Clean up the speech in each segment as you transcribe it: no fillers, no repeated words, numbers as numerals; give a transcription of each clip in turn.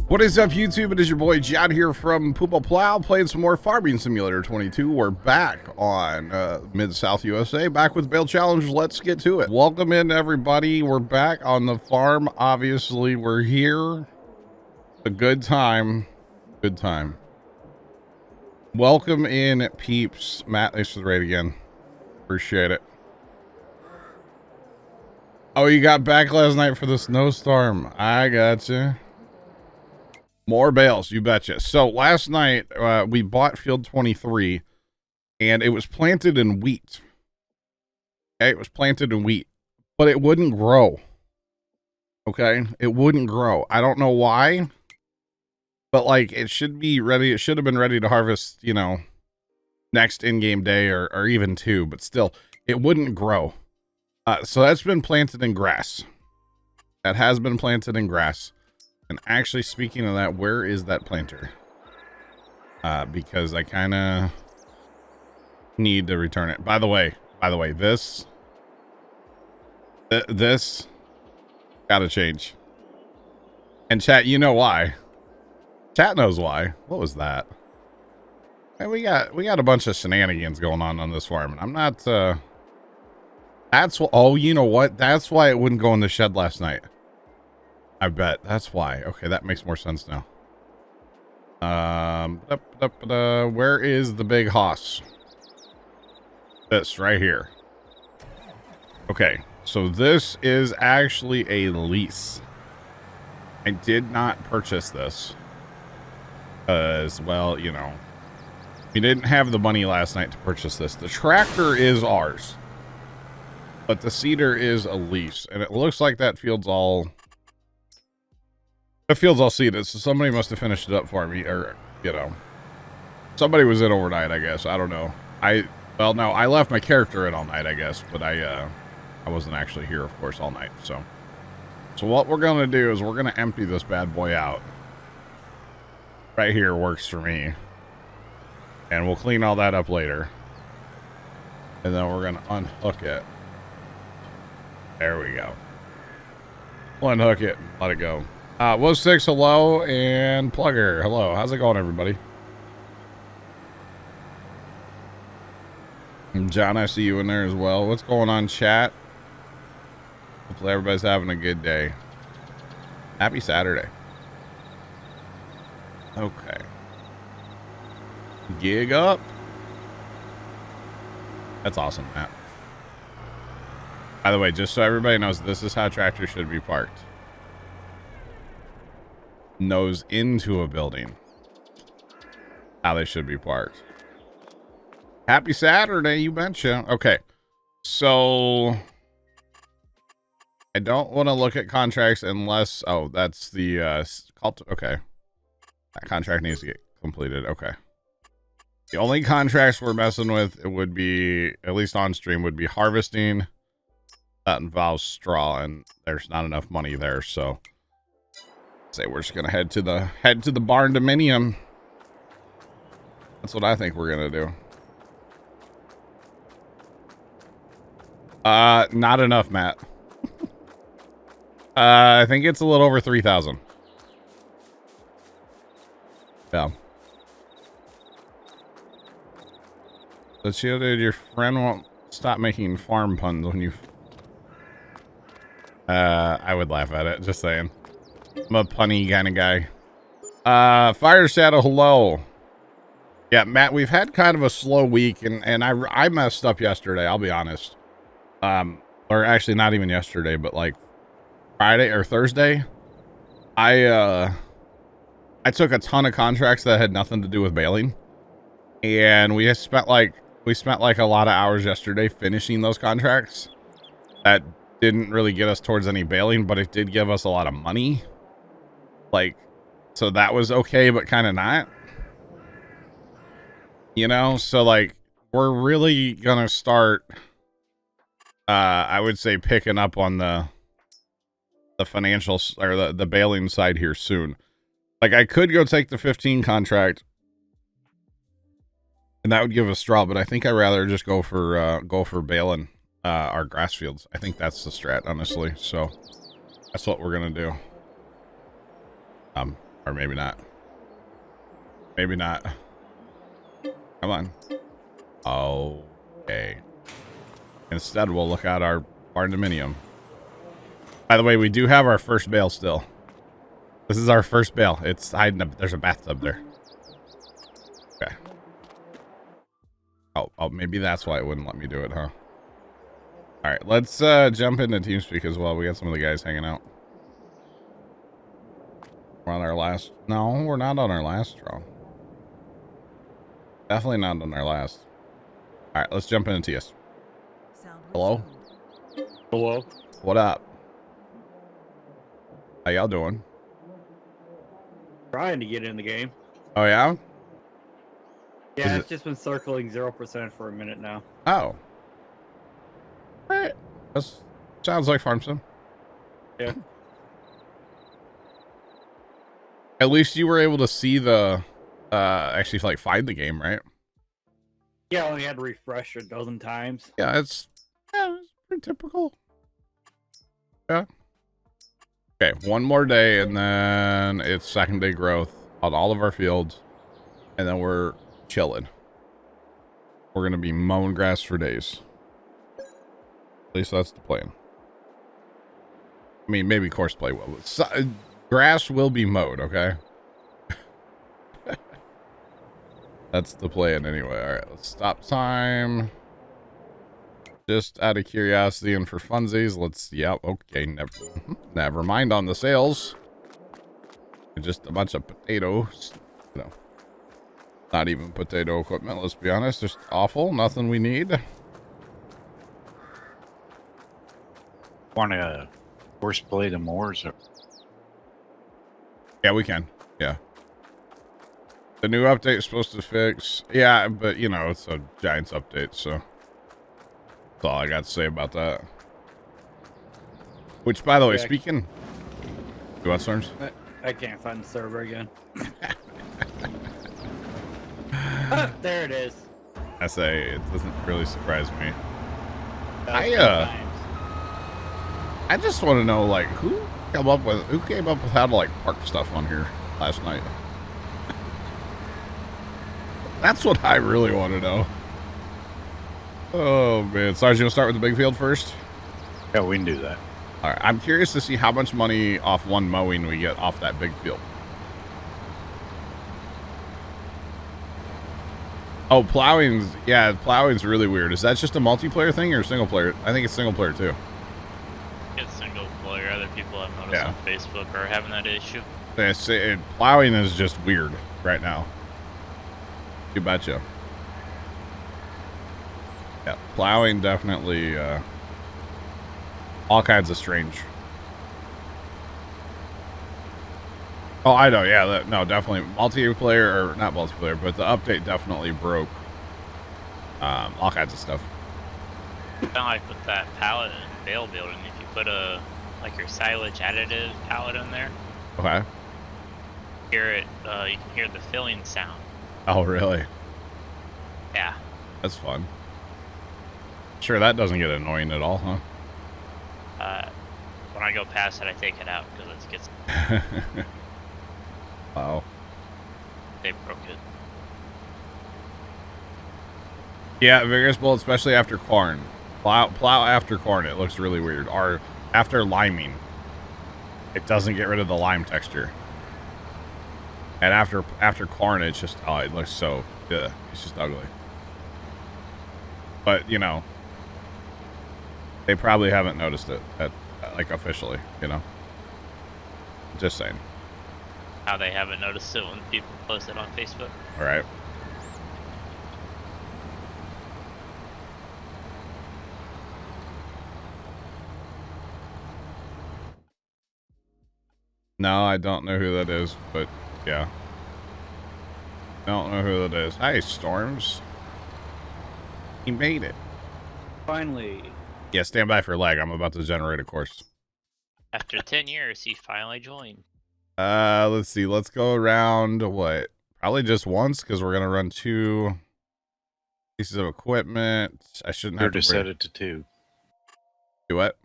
What is up, YouTube? It is your boy John here from Puma Plow, playing some more Farming Simulator 22. We're back on Mid-South USA, back with Bale Challenge. Let's get to it. Welcome in, everybody. We're back on the farm. Obviously, we're here. A good time. Good time. Welcome in, peeps. Matt, thanks for the raid again. Appreciate it. Oh, you got back last night for the snowstorm. I gotcha. More bales, you betcha. So last night, we bought field 23, and it was planted in wheat. Okay, it was planted in wheat, but it wouldn't grow. Okay, it wouldn't grow. I don't know why, but like it should be ready. It should have been ready to harvest, you know, next in-game day or even two, but still, it wouldn't grow. So that's been planted in grass. That has been planted in grass. And actually, speaking of that, where is that planter? Because I kind of need to return it. By the way, this gotta change. And chat, you know why? Chat knows why. What was that? Hey, we got a bunch of shenanigans going on this farm, and I'm not. That's what. Oh, you know what? That's why it wouldn't go in the shed last night. I bet that's why. Okay, that makes more sense now. Where is the big hoss? This right here. Okay, so this is actually a lease. I did not purchase this as well, you know. We didn't have the money last night to purchase this. The tractor is ours, but the seeder is a lease, and it looks like that field's all. The field's all seeded, so somebody must have finished it up for me, or, you know, somebody was in overnight, I guess. I don't know. Well, no, I left my character in all night, I guess, but I wasn't actually here, of course, all night, so what we're gonna do is we're gonna empty this bad boy out. Right here works for me, and we'll clean all that up later, and then we're gonna unhook it. There we go. We'll unhook it and let it go. Woz6, hello, and Plugger, hello. How's it going, everybody? And John, I see you in there as well. What's going on, chat? Hopefully everybody's having a good day. Happy Saturday. Okay. Gig up. That's awesome, Matt. By the way, just so everybody knows, this is how tractors should be parked. Nose into a building. How they should be parked. Happy Saturday, you betcha. Okay, so I don't want to look at contracts unless that's the okay, that contract needs to get completed. Okay, the only contracts we're messing with, it would be, at least on stream, would be harvesting. That involves straw, and there's not enough money there, so say we're just gonna head to the barn dominium. That's what I think we're gonna do. Not enough, Matt. I think it's a little over 3,000. Yeah. So dude, your friend won't stop making farm puns when you. I would laugh at it. Just saying. I'm a punny kind of guy. Fire Shadow, hello. Yeah, Matt, we've had kind of a slow week, and I messed up yesterday, I'll be honest. Or actually not even yesterday, but like Friday or Thursday. I took a ton of contracts that had nothing to do with baling. And we spent like a lot of hours yesterday finishing those contracts. That didn't really get us towards any baling, but it did give us a lot of money. Like, so that was okay, but kind of not, you know? So like, we're really gonna start, I would say, picking up on the financials, or the baling side here soon. Like, I could go take the 15 contract, and that would give us straw, but I think I'd rather just go for baling our grass fields. I think that's the strat, honestly. So that's what we're gonna do. Or maybe not. Maybe not. Come on. Okay. Instead, we'll look at our barndominium. By the way, we do have our first bale still. This is our first bale. It's hiding up. There's a bathtub there. Okay. Oh, maybe that's why it wouldn't let me do it, huh? All right, let's jump into TeamSpeak as well. We got some of the guys hanging out. We're on our last. No, we're not on our last draw. Definitely not on our last. All right, let's jump into TS. Hello? Hello? What up? How y'all doing? Trying to get in the game. Oh, yeah? Yeah, it's just been circling 0% for a minute now. Oh. All right. That sounds like farm sim. Yeah. At least you were able to see the, actually, like, find the game, right? Yeah, I only had to refresh a dozen times. Yeah, it's pretty typical. Yeah. Okay, one more day, and then it's second day growth on all of our fields, and then we're chilling. We're gonna be mowing grass for days. At least that's the plan. I mean, maybe course play will. But grass will be mowed, okay? That's the plan anyway. All right, let's stop time. Just out of curiosity and for funsies, let's, yep, okay, never mind on the sales. Just a bunch of potatoes, you know, not even potato equipment, let's be honest, just awful, nothing we need. Want to horse play the mowers? Or... Yeah, we can, yeah. The new update is supposed to fix, yeah, but you know, it's a Giants update, so. That's all I got to say about that. Which, by the way, speaking... You want Storms? I can't find the server again. There it is. I say, it doesn't really surprise me. Times. I just want to know, like, who came up with how to, like, park stuff on here last night? That's what I really want to know. Oh, man. Sarge, you want to start with the big field first? Yeah, we can do that. All right. I'm curious to see how much money off one mowing we get off that big field. Oh, plowing's really weird. Is that just a multiplayer thing or single player? I think it's single player too. It's single player. Other people I've noticed on Facebook are having that issue. Plowing is just weird right now. You betcha. Yeah, plowing definitely all kinds of strange. Oh, I know. Yeah, no, definitely multiplayer, or not multiplayer, but the update definitely broke all kinds of stuff. Kind of like with that pallet and bale building, if you put like your silage additive pallet in there, Okay. you can hear the filling sound. Oh, really? Yeah. That's fun. Sure, that doesn't get annoying at all, huh? When I go past it, I take it out because it gets. Wow. They broke it. Yeah, vigorous bull, especially after corn. Plow after corn, it looks really weird. Or after liming, it doesn't get rid of the lime texture. And after corn, it's just, oh, it looks so, yeah, it's just ugly. But, you know, they probably haven't noticed it, like, officially, you know? Just saying. How they haven't noticed it when people post it on Facebook. All right. No, I don't know who that is, but yeah. Don't know who that is. Hi, Storms. He made it. Finally. Yeah, stand by for lag. I'm about to generate a course. After 10 years, he finally joined. Let's see. Let's go around, what? Probably just once, because we're going to run 2 pieces of equipment. I shouldn't have to set it to 2. Do what?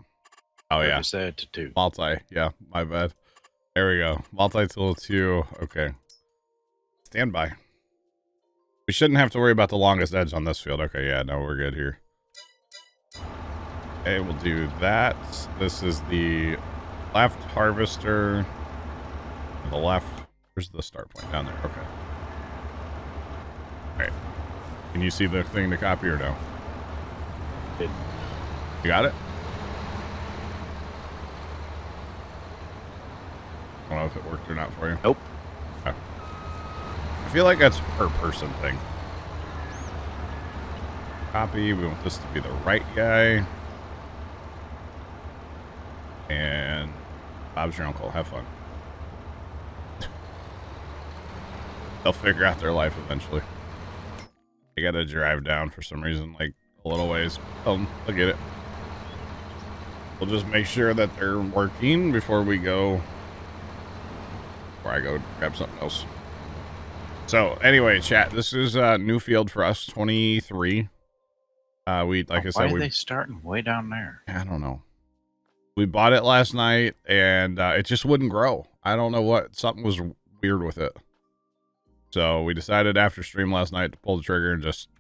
Oh, yeah. Set it to 2. Multi. Yeah, my bad. There we go. Multi-tool 2. Okay. Stand by. We shouldn't have to worry about the longest edge on this field. Okay, yeah, no, we're good here. Okay, we'll do that. This is the left harvester. The left. Where's the start point? Down there. Okay. All right. Can you see the thing to copy or no? Did. You got it? I don't know if it worked or not for you. Nope. Okay. I feel like that's a per person thing. Copy. We want this to be the right guy. And Bob's your uncle. Have fun. They'll figure out their life eventually. They gotta drive down for some reason, like a little ways. They'll get it. We'll just make sure that they're working before we go. Before I go grab something else. So anyway, chat. This is a new field for us. 23. We like I said. Why are they starting way down there? I don't know. We bought it last night and it just wouldn't grow. I don't know what. Something was weird with it. So we decided after stream last night to pull the trigger and just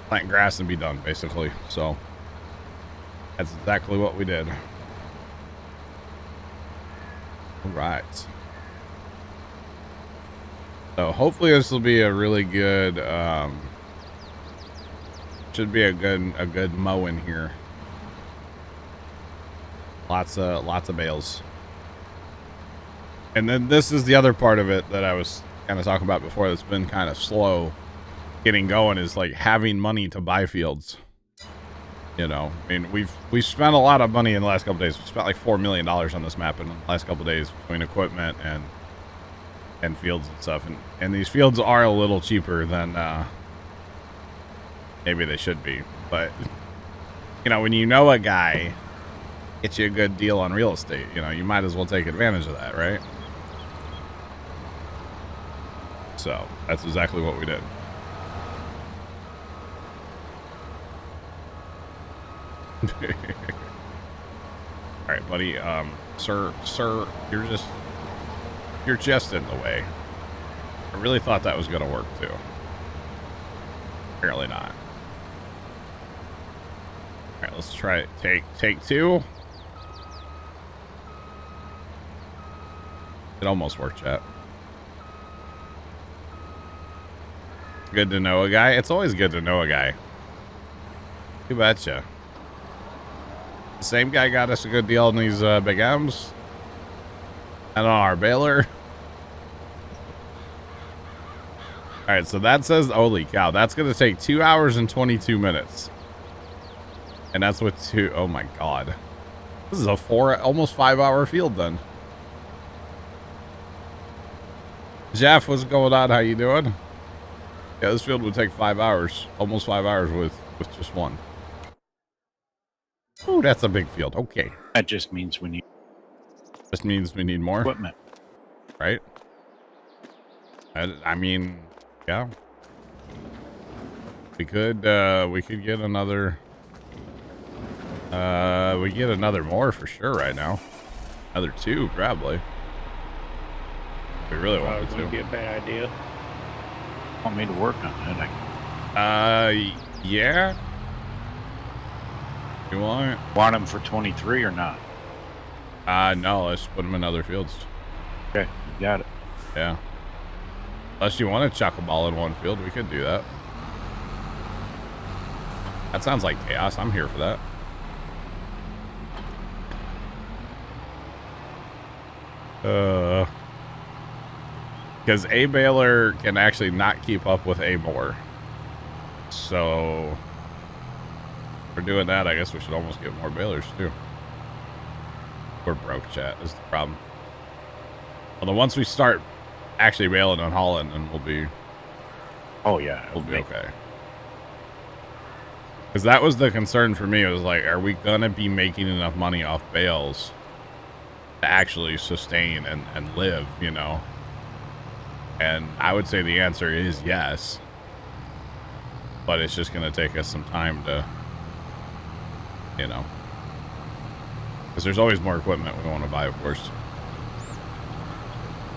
plant grass and be done, basically. So that's exactly what we did. All right. So hopefully this will be a really good, should be a good mow in here. Lots of bales. And then this is the other part of it that I was kind of talking about before that's been kind of slow getting going, is like having money to buy fields. You know, I mean, we've spent a lot of money in the last couple days. We spent like $4 million on this map in the last couple days between equipment and fields and stuff. And these fields are a little cheaper than maybe they should be. But, you know, when you know a guy gets you a good deal on real estate, you know, you might as well take advantage of that, right? So that's exactly what we did. All right, buddy. Sir, you're just in the way. I really thought that was gonna work too. Apparently not. All right, let's try it. Take two. It almost worked, chat. Good to know a guy. It's always good to know a guy. You betcha. The same guy got us a good deal on these big M's. And on our baler. Alright, so that says, holy cow, that's going to take 2 hours and 22 minutes. And that's with two, oh my god. This is a almost 5 hour field then. Jeff, what's going on? How you doing? Yeah, this field would take 5 hours, almost 5 hours with just one. Oh, that's a big field. Okay. That just means we need. Just means we need more equipment, right? I mean, yeah. We could get another. We get another more for sure right now. Another two probably. We really wanted to. Would be a bad idea. Want me to work on it? Yeah. You want them for 23 or not? No, let's put them in other fields. Okay, you got it. Yeah. Unless you want to chuck a ball in one field, we could do that. That sounds like chaos. I'm here for that. Because a baler can actually not keep up with a mower. So, if we're doing that, I guess we should almost get more balers too. We're broke, chat, is the problem. Although once we start actually baling and hauling, then we'll be... Oh yeah, we'll be okay. Because that was the concern for me. It was like, are we going to be making enough money off bales to actually sustain and live, you know? And I would say the answer is yes. But it's just going to take us some time to, you know. Because there's always more equipment we want to buy, of course.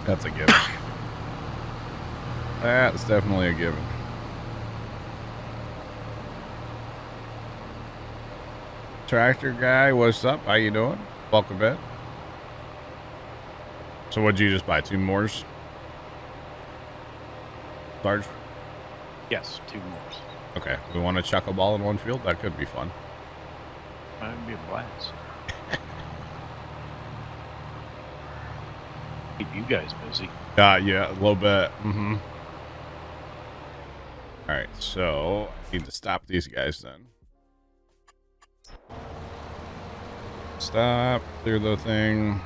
That's a given. That's definitely a given. Tractor guy, what's up? How you doing? Welcome in. So what'd you just buy? 2 mores? Sarge? Yes, 2 more. Okay. We want to chuck a ball in one field? That could be fun. That'd be a blast. Keep you guys busy. Yeah, a little bit. Mm-hmm. All right, so I need to stop these guys then. Stop, clear the thing.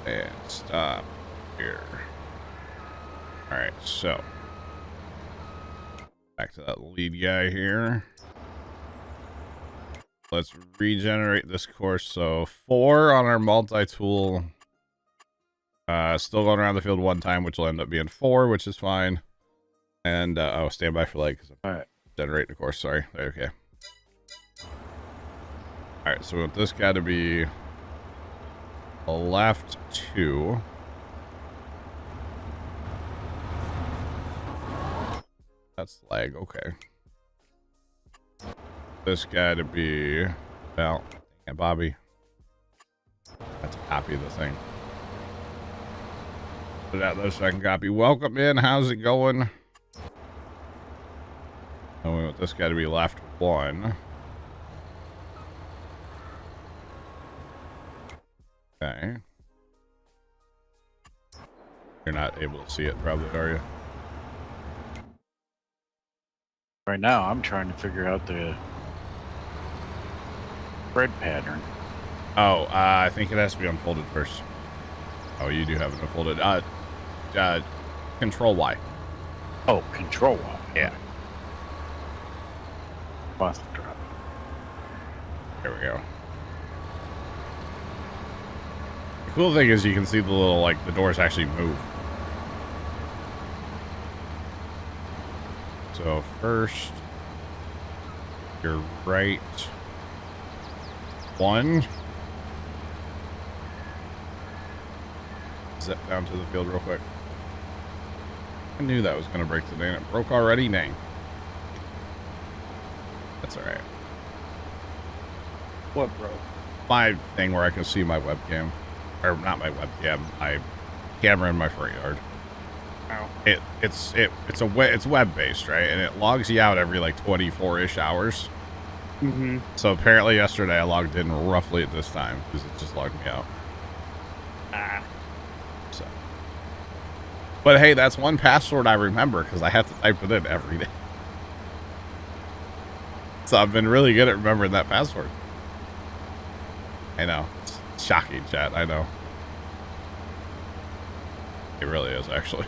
And stop here. All right, so back to that lead guy here. Let's regenerate this course. So 4 on our multi-tool. Still going around the field 1 time, which will end up being 4, which is fine. And oh, stand by for leg. All right. Generate the course. Sorry. Okay. All right. So we want this guy to be a left 2. That's lag. Okay. This guy to be, well, yeah, Bobby. That's a copy of the thing. Put out the second copy. Welcome in. How's it going? And we want this guy to be left 1. Okay. You're not able to see it, probably, are you? Right now, I'm trying to figure out the spread pattern. Oh, I think it has to be unfolded first. Oh, you do have it unfolded. Control Y. Oh, control Y. Yeah. Lost the drop. There we go. The cool thing is you can see the little, like, the doors actually move. So first, you're right 1. Zip down to the field real quick. I knew that was going to break today, and it broke already. Dang. That's all right. What, bro? My thing where I can see my webcam, or not my webcam, my camera in my front yard. Ow. It's web based, right? And it logs you out every like 24-ish hours. Mm-hmm. So apparently yesterday I logged in roughly at this time because it just logged me out. Ah. So, but hey, that's one password I remember because I have to type it in every day. So I've been really good at remembering that password. I know. It's shocking, chat. I know. It really is, actually.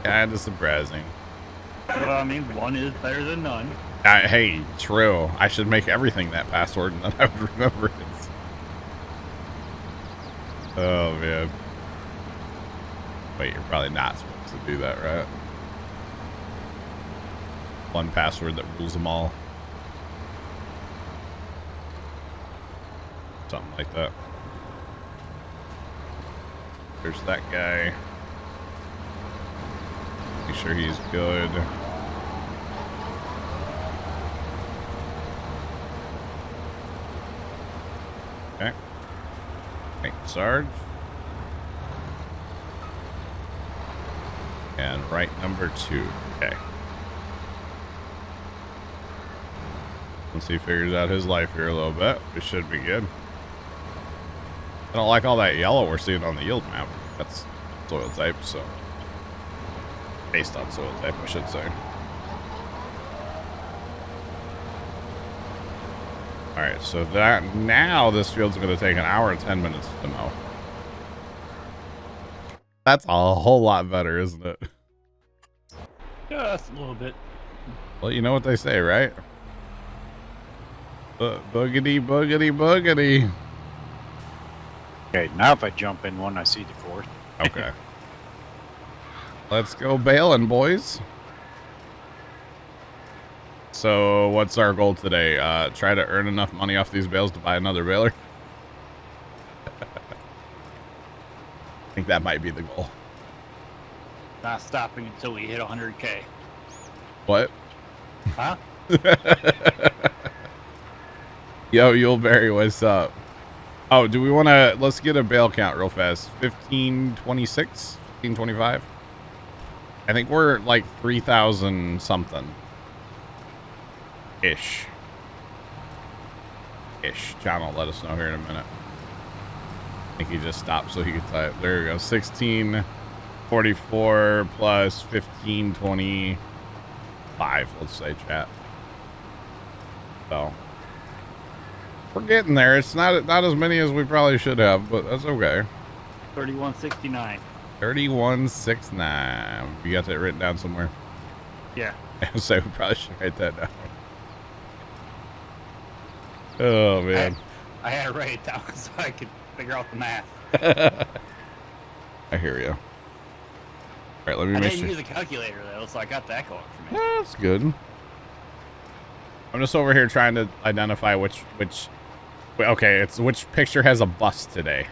Kind of surprising. Well, I mean, 1 is better than none. Hey, true. I should make everything that password and then I would remember it. Oh, man. Wait, you're probably not supposed to do that, right? One password that rules them all. Something like that. There's that guy. Make sure he's good. Okay. Thank you, Sarge. And right number 2. Okay. Once he figures out his life here a little bit, we should be good. I don't like all that yellow we're seeing on the yield map. That's soil type, so. Based on soil type, I should say. Alright, so that now this field's going to take 1 hour and 10 minutes to mow. That's a whole lot better, isn't it? Just a little bit. Well, you know what they say, right? Boogity, boogity, boogity. Okay, now if I jump in one, I see the course. Okay. Let's go bailing, boys. So what's our goal today? Try to earn enough money off these bales to buy another baler. I think that might be the goal. Not stopping until we hit 100K. What? Huh? Yo, Yuleberry, what's up? Oh, do we want to... Let's get a bale count real fast. 1526? 1525? I think we're like 3,000 something. Ish. John will let us know here in a minute. I think he just stopped so he could type. There we go. 1644 plus 1525. Let's say, chat. So we're getting there. It's not as many as we probably should have, but that's okay. 3169. 3169. You got that written down somewhere? Yeah. So we probably should write that down. Oh man. I had to write it down so I could figure out the math. I hear you. All right, let me I make didn't sure. use a calculator though, so I got that going for me. That's good. I'm just over here trying to identify which. Okay, it's which picture has a bus today.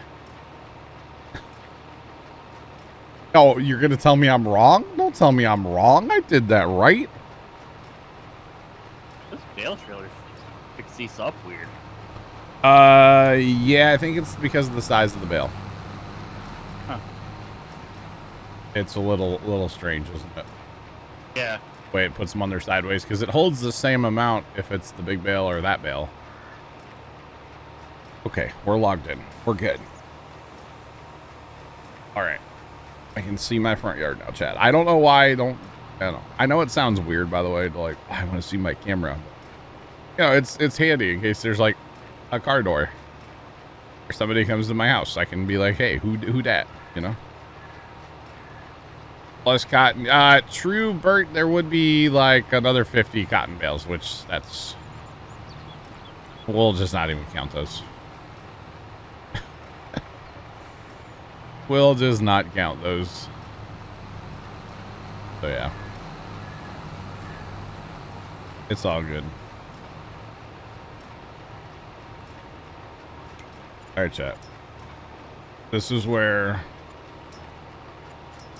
Oh, you're gonna tell me I'm wrong? Don't tell me I'm wrong. I did that right. This bale trailer fixes up weird. Yeah, I think it's because of the size of the bale. Huh. It's a little strange, isn't it? Yeah. Way it puts them on their sideways, because it holds the same amount if it's the big bale or that bale. Okay, we're logged in. We're good. All right. I can see my front yard now, chat. I don't know why I don't know. I know it sounds weird, by the way, to like, I want to see my camera. You know, it's handy in case there's like a car door or somebody comes to my house. I can be like, hey, who dat? You know? Plus cotton. True, Bert, there would be like another 50 cotton bales, which that's... We'll just not even count those. We'll just not count those. So yeah. It's all good. Alright, chat. This is where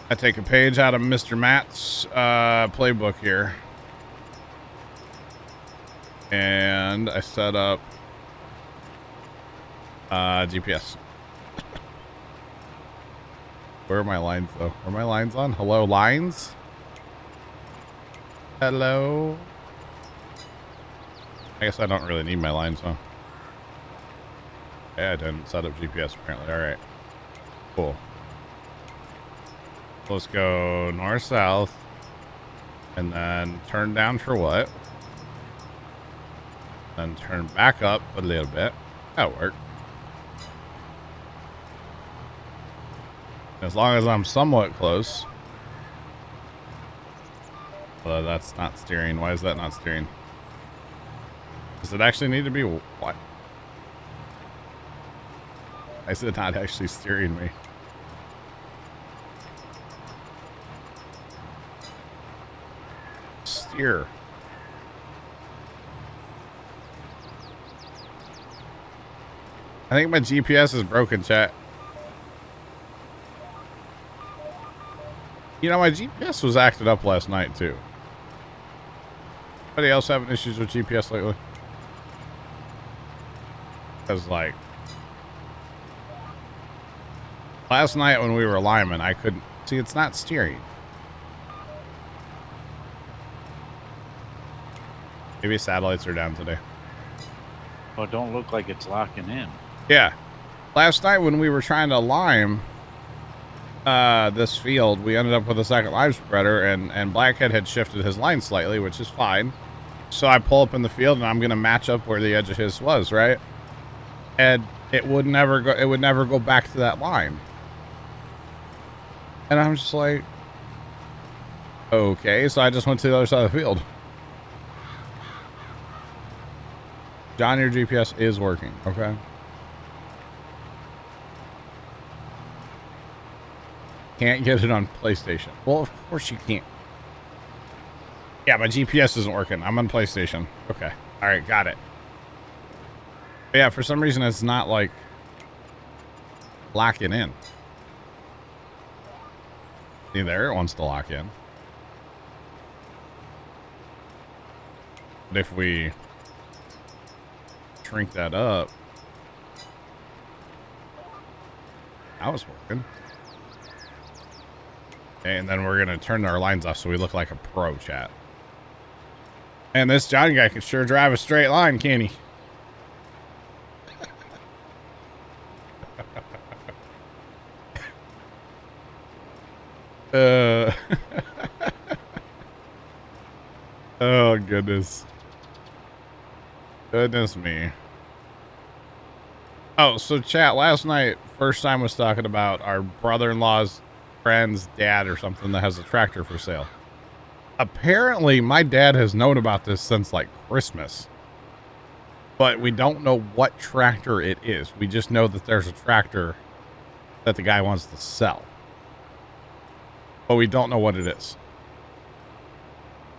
I take a page out of Mr. Matt's playbook here. And I set up GPS. Where are my lines, though? Are my lines on? Hello, lines? Hello? I guess I don't really need my lines, huh? Yeah, I didn't set up GPS, apparently. All right. Cool. Let's go north-south. And then turn down for what? Then turn back up a little bit. That'll work. As long as I'm somewhat close. Well, that's not steering. Why is that not steering? Does it actually need to be what? Why is it not actually steering me? Steer. I think my GPS is broken, chat. You know, my GPS was acted up last night, too. Anybody else having issues with GPS lately? Because, like, last night when we were liming, I couldn't... See, it's not steering. Maybe satellites are down today. Well, it don't look like it's locking in. Yeah. Last night when we were trying to lime this field, we ended up with a second lime spreader, and Blackhead had shifted his line slightly, which is fine. So I pull up in the field, and I'm going to match up where the edge of his was, right? And it would never go back to that line. And I'm just like, okay, so I just went to the other side of the field. John, your GPS is working, okay? Can't get it on PlayStation. Well, of course you can't. Yeah, my GPS isn't working. I'm on PlayStation. Okay. All right, got it. But yeah, for some reason it's not like locking in. See there, it wants to lock in. But if we shrink that up, that was working. And then we're gonna turn our lines off so we look like a pro, chat. And this John guy can sure drive a straight line, can he? Oh goodness. Goodness me. Oh, so chat, last night, first time was talking about our brother-in-law's friend's dad or something that has a tractor for sale. Apparently, my dad has known about this since like Christmas. But we don't know what tractor it is. We just know that there's a tractor that the guy wants to sell. But we don't know what it is.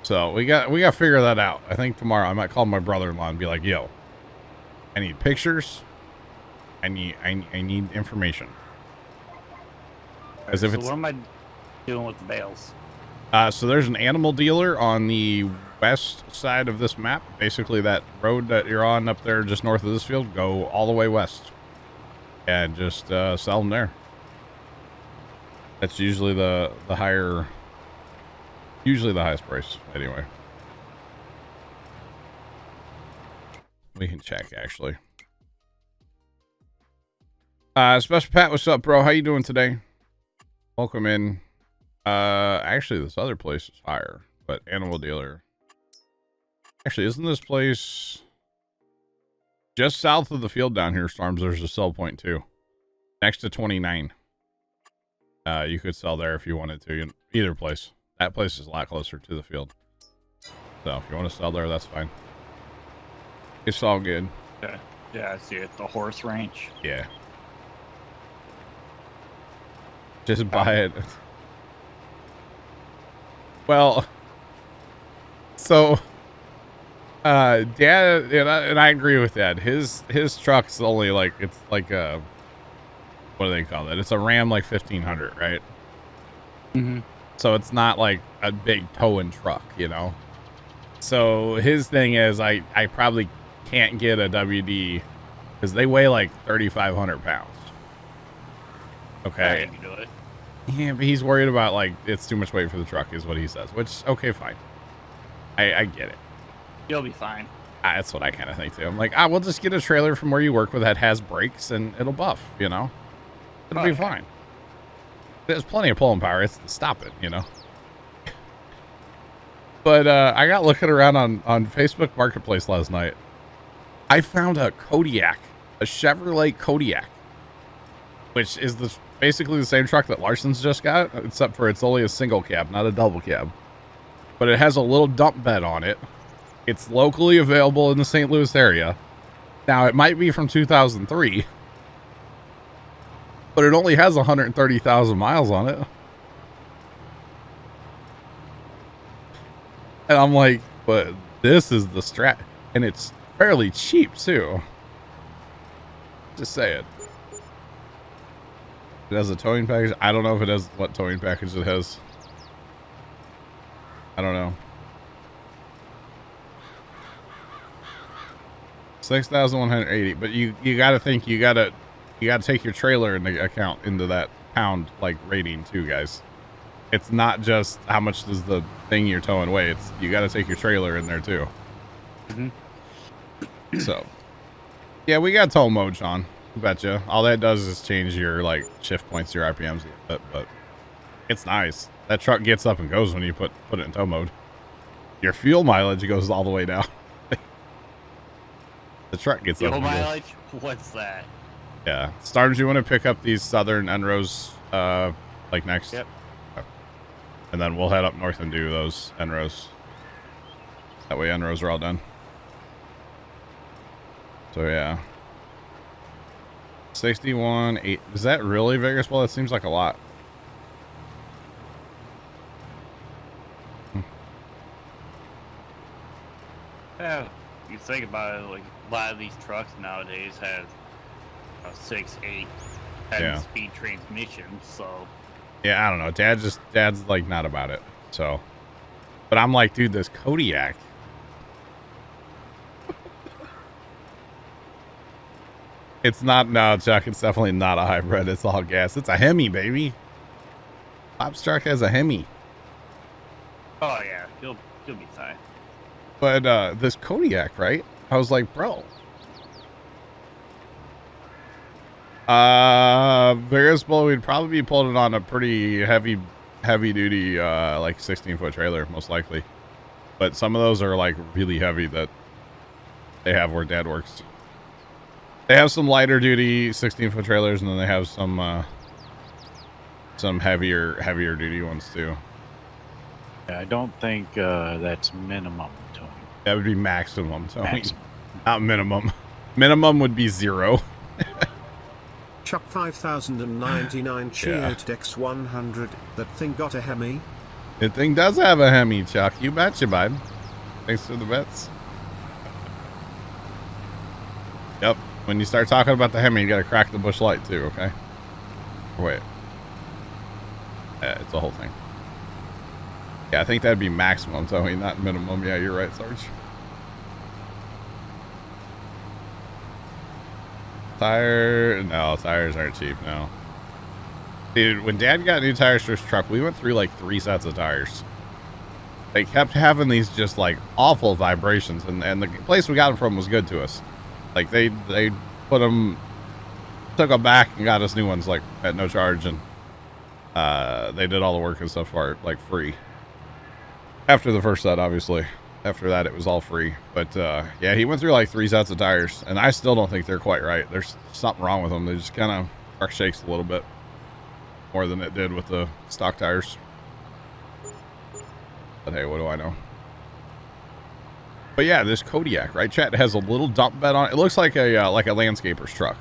So we got to figure that out. I think tomorrow I might call my brother-in-law and be like, "Yo, I need pictures. I need information." As if So it's what am I doing with the bales? so there's an animal dealer on the west side of this map. Basically that road that you're on up there just north of this field, go all the way west and just sell them there. That's usually the higher, usually the highest price anyway. We can check actually. Special Pat, what's up, bro? How you doing today? Welcome in. Actually, this other place is higher, but animal dealer. Actually, isn't this place just south of the field down here, Storms? There's a sell point too, next to 29. You could sell there if you wanted to. Either place. That place is a lot closer to the field. So if you want to sell there, that's fine. It's all good. Okay. Yeah, I see it. The horse ranch. Yeah. Just buy it. Well, so Dad, and I agree with that. His truck's only like, it's like a, what do they call it? It's a Ram like 1500, right? Mm-hmm. So it's not like a big towing truck, you know? So his thing is I probably can't get a WD because they weigh like 3,500 pounds. Okay. I can do it. Yeah, but he's worried about like it's too much weight for the truck is what he says, which, okay, fine. I get it. You'll be fine. That's what I kind of think too. I'm like, we'll just get a trailer from where you work with that has brakes and it'll buff, you know? It'll be fine. There's plenty of pulling power. It's to stop it, you know? But I got looking around on Facebook Marketplace last night. I found a Kodiak, a Chevrolet Kodiak, which is basically the same truck that Larson's just got, except for it's only a single cab, not a double cab. But it has a little dump bed on it. It's locally available in the St. Louis area. Now, it might be from 2003, but it only has 130,000 miles on it. And I'm like, but this is the strat, and it's fairly cheap too. Just say it. It has a towing package. I don't know if it has what towing package it has. I don't know. 6,180. But you got to think you got to take your trailer into account into that pound like rating too, guys. It's not just how much does the thing you're towing weigh. It's you got to take your trailer in there too. Mm-hmm. So, yeah, we got tow mode, Sean. Betcha. All that does is change your like shift points, your RPMs a little bit, but it's nice. That truck gets up and goes when you put it in tow mode. Your fuel mileage goes all the way down. The truck gets up. Fuel mileage? What's that? Yeah. Storms, you want to pick up these southern Enros like next? Yep. And then we'll head up north and do those Enros. That way Enros are all done. So yeah. 61.8. Is that really Vegas? Well, that seems like a lot. you think about it, like a lot of these trucks nowadays have 6, 8, 10-speed transmissions. So yeah, I don't know. Dad's like not about it. So, but I'm like, dude, this Kodiak. It's not, no, Chuck, it's definitely not a hybrid. It's all gas. It's a Hemi, baby. Pop's truck has a Hemi. oh yeah, you'll be fine. But this Kodiak, right? I was like, bro. Vegasbull, we'd probably be pulling it on a pretty heavy duty, like 16-foot trailer, most likely. But some of those are like really heavy that they have where Dad works. They have some lighter duty 16-foot trailers, and then they have some heavier duty ones too. Yeah, I don't think that's minimum, Tony. That would be maximum, Tony. Maximum. Not minimum. Minimum would be 0. Chuck 5099 cheered Dex 100. That thing got a Hemi. That thing does have a Hemi, Chuck. You betcha, bud. Thanks for the bets. Yep. When you start talking about the Hemi, you gotta crack the bush light too, okay? Wait. Yeah, it's a whole thing. Yeah, I think that'd be maximum, Tony, not minimum. Yeah, you're right, Sarge. No, tires aren't cheap, no. Dude, when Dad got new tires for his truck, we went through like 3 sets of tires. They kept having these just like awful vibrations, and the place we got them from was good to us. Like they put them, took them back and got us new ones like at no charge, and they did all the work and stuff for it like free. After the first set, obviously. After that, it was all free. But yeah, he went through like 3 sets of tires, and I still don't think they're quite right. There's something wrong with them. They just kind of truck shakes a little bit more than it did with the stock tires. But hey, what do I know? But yeah, this Kodiak, right, chat, has a little dump bed on it. It looks like a landscaper's truck.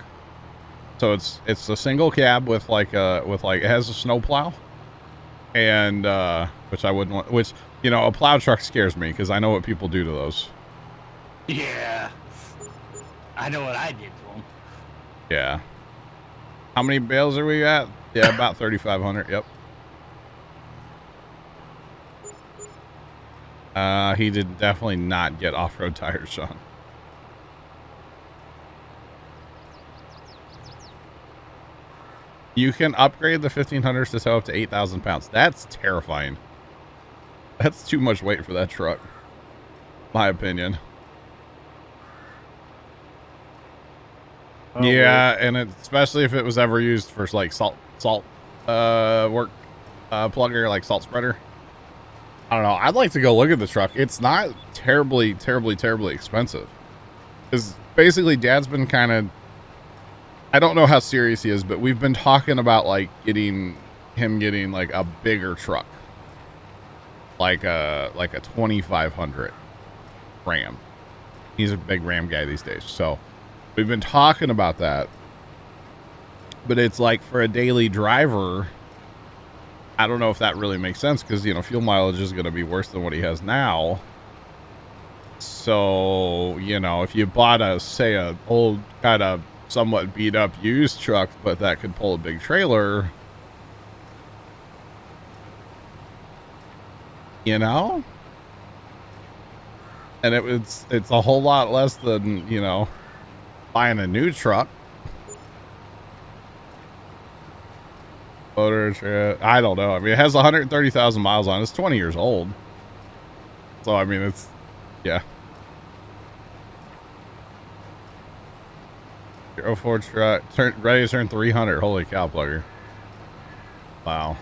So it's a single cab with like it has a snow plow, and which I wouldn't want. Which, you know, a plow truck scares me because I know what people do to those. Yeah, I know what I did to them. Yeah. How many bales are we at? Yeah, about 3,500. Yep. He did definitely not get off-road tires, Sean. You can upgrade the 1500s to tow up to 8,000 pounds. That's terrifying. That's too much weight for that truck, my opinion. Oh, yeah, and especially if it was ever used for like salt work, plugger, like salt spreader. I don't know. I'd like to go look at the truck. It's not terribly expensive. Because basically Dad's been kind of, I don't know how serious he is, but we've been talking about like getting like a bigger truck. Like a 2500 Ram. He's a big Ram guy these days. So we've been talking about that. But it's like for a daily driver, I don't know if that really makes sense because, you know, fuel mileage is going to be worse than what he has now. So, you know, if you bought say a old kind of somewhat beat up used truck, but that could pull a big trailer, you know, and it's a whole lot less than, you know, buying a new truck. Motor, I don't know. I mean, it has 130,000 miles on it. It's 20 years old. So, I mean, it's, yeah. Your 04 truck, ready to turn 300. Holy cow, plugger. Wow.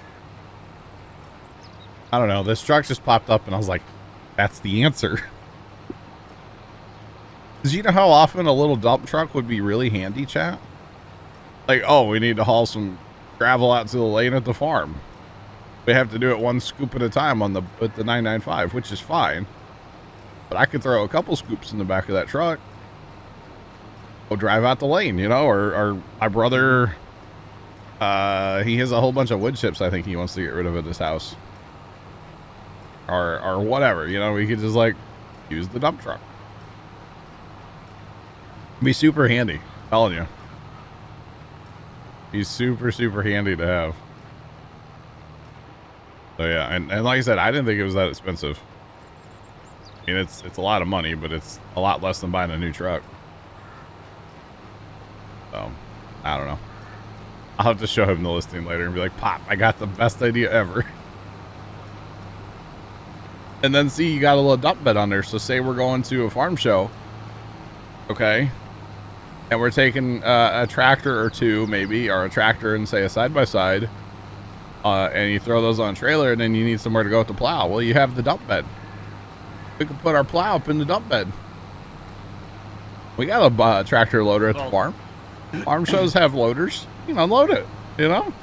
I don't know. This truck just popped up and I was like, that's the answer. Because you know how often a little dump truck would be really handy, chat? Like, oh, we need to haul some gravel out to the lane at the farm. We have to do it one scoop at a time with the 995, which is fine. But I could throw a couple scoops in the back of that truck. Go drive out the lane, you know, or my brother, he has a whole bunch of wood chips I think he wants to get rid of at his house. Or whatever, you know, we could just like use the dump truck. Be super handy. Telling you. He's super, super handy to have. So yeah, and like I said, I didn't think it was that expensive. I mean, it's a lot of money, but it's a lot less than buying a new truck. So, I don't know. I'll have to show him the listing later and be like, Pop, I got the best idea ever. And then see, you got a little dump bed on there. So say we're going to a farm show. Okay. And we're taking a tractor or two, maybe, or a tractor and say a side-by-side. And you throw those on a trailer, and then you need somewhere to go with the plow. Well, you have the dump bed. We can put our plow up in the dump bed. We got a tractor loader at the farm. Farm shows have loaders. You can unload it, you know?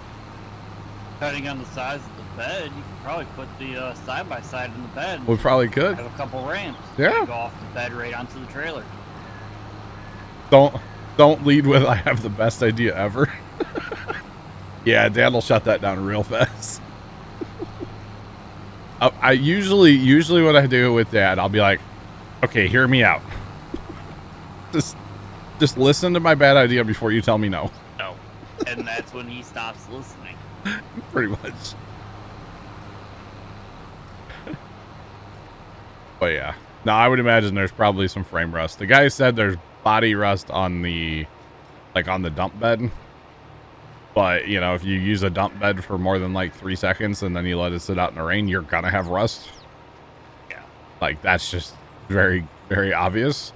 Depending on the size of the bed, you could probably put the side-by-side in the bed. We probably could. Have a couple ramps. Yeah. Go off the bed right onto the trailer. Don't lead with, I have the best idea ever. Yeah, Dan will shut that down real fast. I usually what I do with Dad, I'll be like, okay, hear me out. Just listen to my bad idea before you tell me no. No. And that's when he stops listening. Pretty much. But yeah. No, I would imagine there's probably some frame rust. The guy said there's body rust on the dump bed. But, you know, if you use a dump bed for more than like 3 seconds and then you let it sit out in the rain, you're gonna have rust. Yeah. Like, that's just very, very obvious.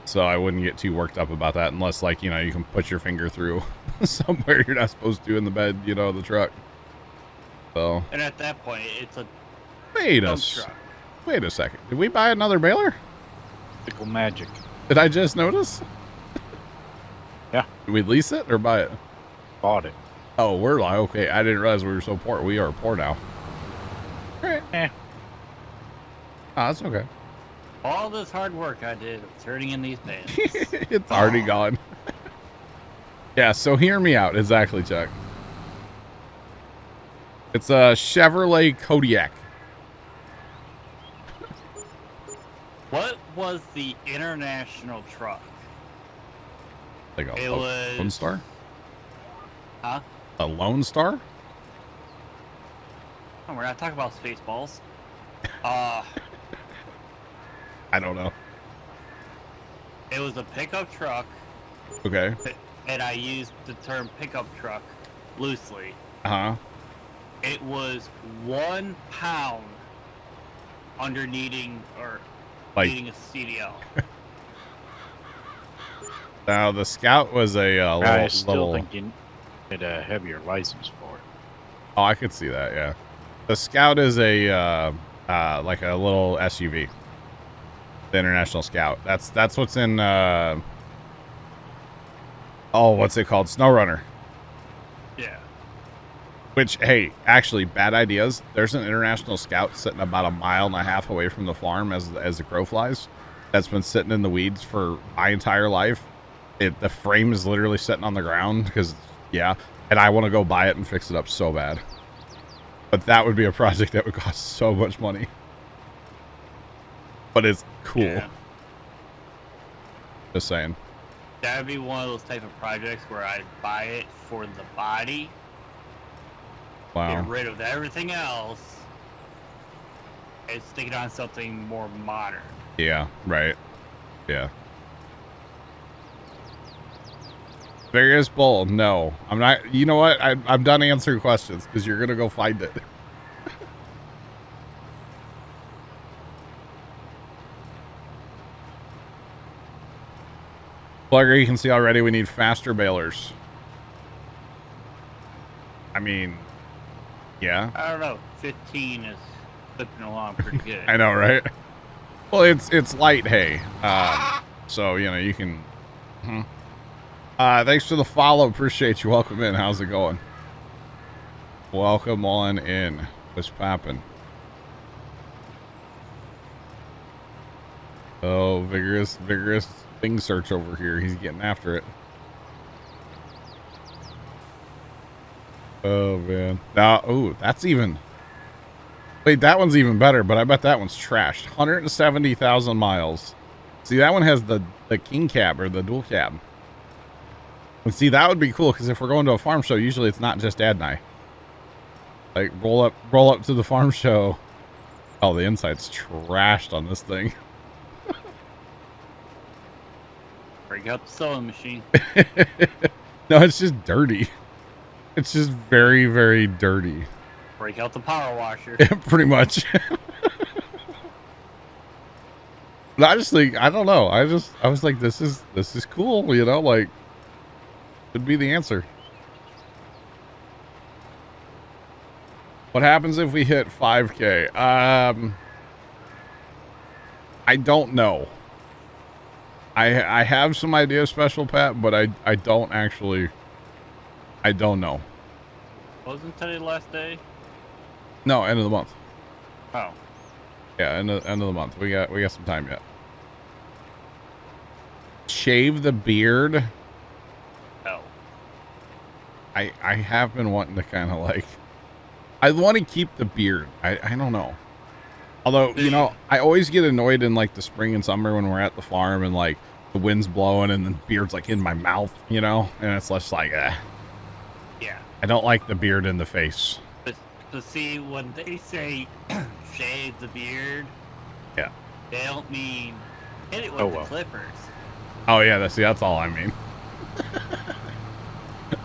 So I wouldn't get too worked up about that unless, like, you know, you can put your finger through somewhere you're not supposed to in the bed, you know, the truck. So. And at that point, it's a Wait a second. Did we buy another baler? Pickle magic. Did I just notice? Yeah. Did we lease it or buy it? Bought it. Oh, we're like, okay. I didn't realize we were so poor. We are poor now. All right. Eh. Oh, that's okay. all this hard work I did of turning in these pants. It's already gone. Yeah, so hear me out. Exactly, Chuck. It's a Chevrolet Kodiak. What was the international truck? Like a It was- Lone Star? Huh? A Lone Star? Oh, we're not talking about Spaceballs. I don't know. It was a pickup truck, Okay. and I used the term pickup truck loosely. Uh-huh. It was 1 pound under needing Like, needing a CDL. now the Scout was a I still little... think you need a heavier license for it. Oh, I could see that, yeah. The Scout is a like a little SUV. The International Scout. That's what's in what's it called? SnowRunner. Yeah. Which, hey, actually, bad ideas. There's an International Scout sitting about 1.5 miles away from the farm as the crow flies. That's been sitting in the weeds for my entire life. The frame is literally sitting on the ground because, yeah, and I want to go buy it and fix it up so bad. But that would be a project that would cost so much money. But it's cool. Yeah. Just saying. That would be one of those type of projects where I'd buy it for the body, Wow. get rid of everything else, and stick it on something more modern. Yeah, right. Yeah. Various Bull, no. I'm not. You know what? I'm done answering questions because you're going to go find it. Plugger, you can see already we need faster balers. I mean, yeah. I don't know. 15 is flipping along pretty good. I know, right? Well, it's light hay. So, you know, you can... thanks for the follow. Appreciate you. Welcome in. How's it going? Welcome on in. What's poppin'? Oh, vigorous thing search over here. He's getting after it. Oh, man. Now, ooh, that's even... Wait, that one's even better, but I bet that one's trashed. 170,000 miles. See, that one has the king cab or the dual cab. And see, that would be cool because if we're going to a farm show, usually it's not just Dad and I. Like roll up to the farm show. Oh, the inside's trashed on this thing. Break out the sewing machine. No, it's just dirty. It's just very, very dirty. Break out the power washer. Pretty much. But I just think, I don't know. I was like, this is cool, you know, like could be the answer. What happens if we hit 5K? I don't know. I have some ideas, Special Pat, but I don't actually. I don't know. Wasn't today the last day? No, end of the month. Oh. Yeah, end of the month. We got some time yet. Shave the beard. Oh. I have been wanting to kind of like. I want to keep the beard. I don't know. Although, you know, I always get annoyed in like the spring and summer when we're at the farm and like the wind's blowing and the beard's like in my mouth, you know, and it's just like, yeah. I don't like the beard in the face. But see, when they say shave the beard, yeah, they don't mean hit it with the clippers. Oh yeah, that's all I mean.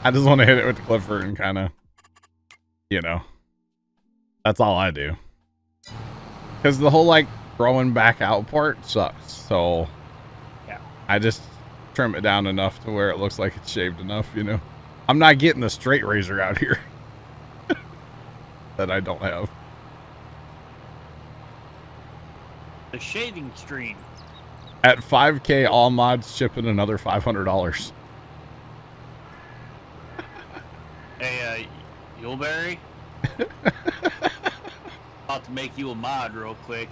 I just want to hit it with the clipper and kind of, you know, that's all I do. Because the whole like growing back out part sucks. So yeah, I just trim it down enough to where it looks like it's shaved enough, you know. I'm not getting the straight razor out here that I don't have. The shaving stream. At 5K, all mods shipping another $500. Hey, Yuleberry? About to make you a mod real quick.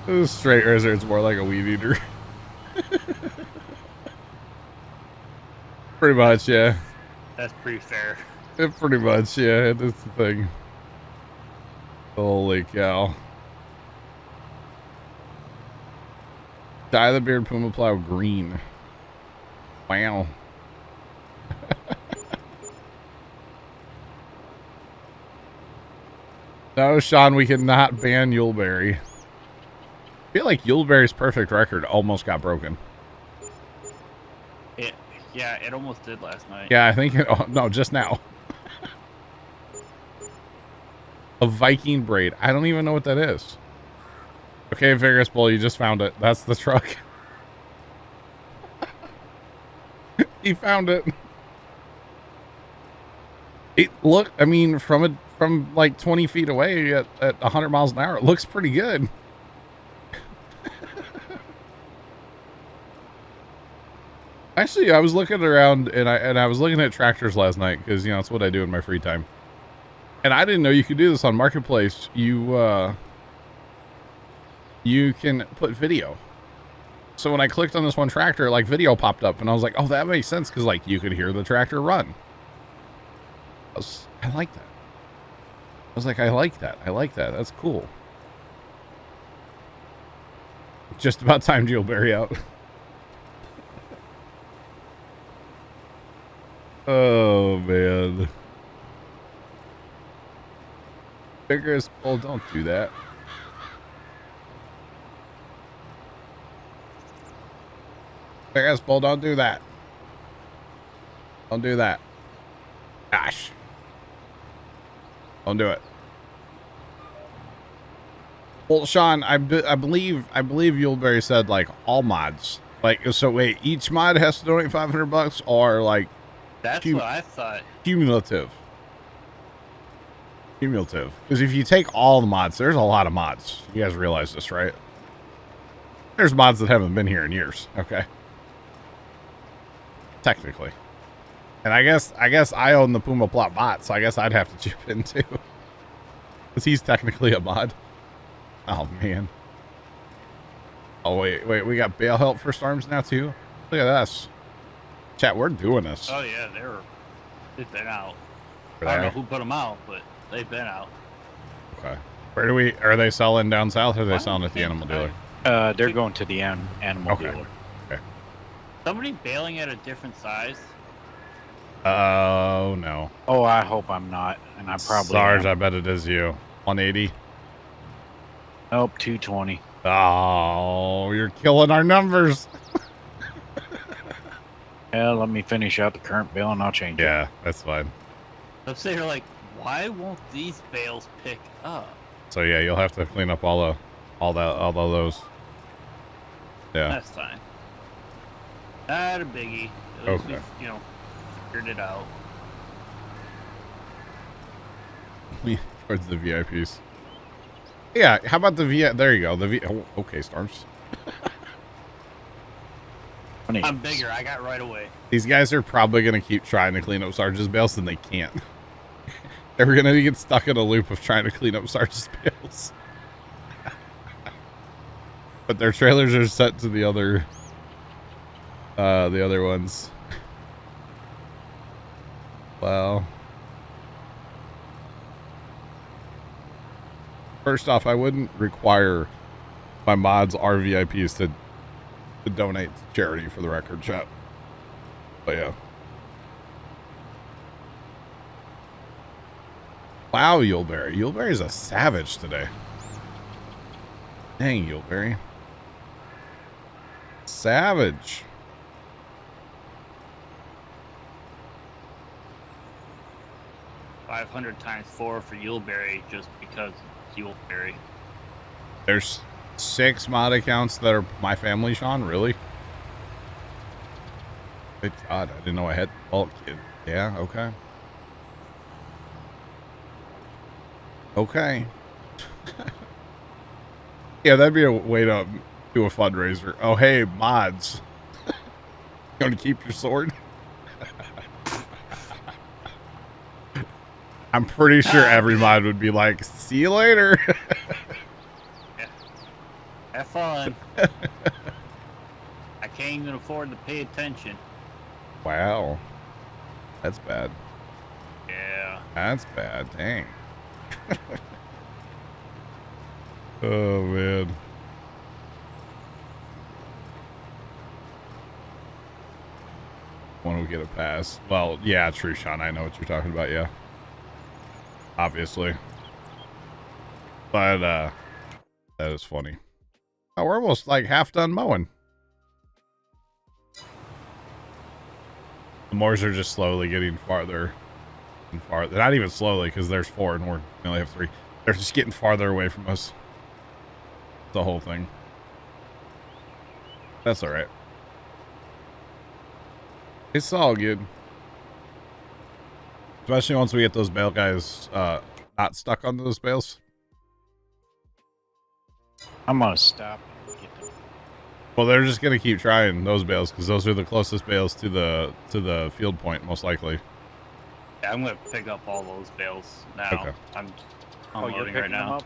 This straight razor is more like a weed eater. Pretty much, yeah. That's pretty fair. Pretty much, yeah. That's the thing. Holy cow. Dye the beard Puma Plow green. Wow. No, Sean, we cannot ban Yuleberry. I feel like Yuleberry's perfect record almost got broken. Yeah, it almost did last night. Yeah, I think oh, no, just now. A Viking braid. I don't even know what that is. Okay, Vigorous Bull, you just found it. That's the truck. He found it. Look, I mean, from like 20 feet away at 100 miles an hour, it looks pretty good. Actually, I was looking around and I was looking at tractors last night because, you know, that's what I do in my free time. And I didn't know you could do this on Marketplace. You can put video. So when I clicked on this one tractor, like video popped up and I was like, oh, that makes sense. Cause like you could hear the tractor run. I like that. I was like, I like that. I like that. That's cool. Just about time Yuleberry out. Oh, man. Vigorous Bull, don't do that. Vigorous Bull, don't do that. Don't do that. Gosh. Don't do it. Well, Sean, I believe Yuleberry said like all mods. Like, so wait, each mod has to donate $500 or like that's what I thought. Cumulative. Because if you take all the mods, there's a lot of mods. You guys realize this, right? There's mods that haven't been here in years. Okay. Technically. And I guess I own the Puma Plot bot, so I guess I'd have to chip in too. Because he's technically a mod. Oh, man. Oh, wait. We got bail help for storms now, too? Look at us. Chat, we're doing this. Oh, yeah, they've been out. I don't know who put them out, but they've been out. Okay. Where do we, are they selling down south or are they selling at the animal dealer? They're going to the animal Okay. dealer. Somebody bailing at a different size. Oh, no. Oh, I hope I'm not, and I probably Sarge, am. I bet it is you. 180. Nope, 220. Oh, you're killing our numbers. Yeah, let me finish out the current bill and I'll change it. Yeah, that's fine. Let's say you're like, why won't these bales pick up? So yeah, you'll have to clean up all of those. Yeah. That's fine. Not a biggie. At least Okay. we, figured it out. Towards the VIPs. Yeah, how about the V? There you go. Oh, okay, Storms. I'm bigger. I got right away. These guys are probably going to keep trying to clean up Sarge's bales, and they can't. They're going to get stuck in a loop of trying to clean up Sarge's bales. But their trailers are set to the other ones. Well, first off, I wouldn't require my mods or VIPs to donate to charity, for the record, chat. But yeah. Wow, Yuleberry. Yuleberry's a savage today. Dang, Yuleberry. Savage. $500 times 4 for Yuleberry just because it's Yuleberry. There's 6 mod accounts that are my family, Sean. Really? Good God, I didn't know I had bulk kid. Yeah, okay. Okay. Yeah, that'd be a way to do a fundraiser. Oh, hey, mods. You want to keep your sword? I'm pretty sure every mod would be like, see you later. Yeah. Have fun. I can't even afford to pay attention. Wow. That's bad. Yeah. That's bad. Dang. Oh, man. Want to get a pass? Well, yeah, true, Sean. I know what you're talking about. Yeah. Obviously. But, that is funny. Oh, we're almost like half done mowing. The mowers are just slowly getting farther and farther. Not even slowly, because there's 4 and we only have 3. They're just getting farther away from us. The whole thing. That's all right. It's all good. Especially once we get those bale guys not stuck on those bales. I'm gonna stop and get them. Well, they're just gonna keep trying those bales because those are the closest bales to the field point, most likely. Yeah, I'm gonna pick up all those bales now. Okay. I'm Oh, you're unloading picking right them now. up?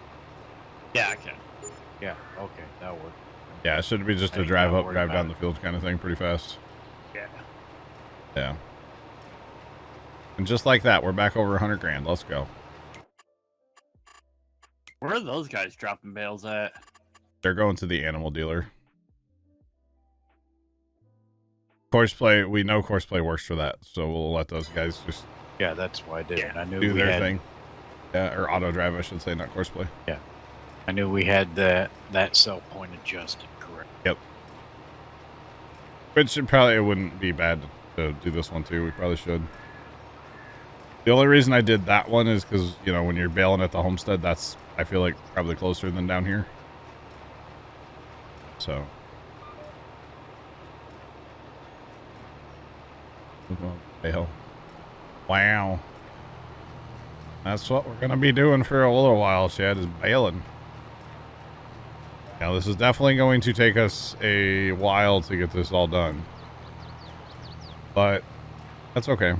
Yeah, I can. Yeah, okay, that'll work. Yeah, it should be just I a ain't drive gotta up, worry drive about down it. the field kind of thing, pretty fast. Yeah. Yeah. And just like that, we're back over 100 grand. Let's go. Where are those guys dropping bales at? They're going to the animal dealer. Courseplay, we know Courseplay works for that, so we'll let those guys just Yeah, that's why I did it. I knew do we their had, thing. Yeah, or auto drive, I should say, not Courseplay. Yeah, I knew we had that sell point adjusted correct. Yep. Which should probably, it wouldn't be bad to do this one too. We probably should. The only reason I did that one is because, you know, when you're bailing at the homestead, that's, I feel like, probably closer than down here. So. Bail. Wow. That's what we're going to be doing for a little while, Chad, is bailing. Now, this is definitely going to take us a while to get this all done. But that's okay.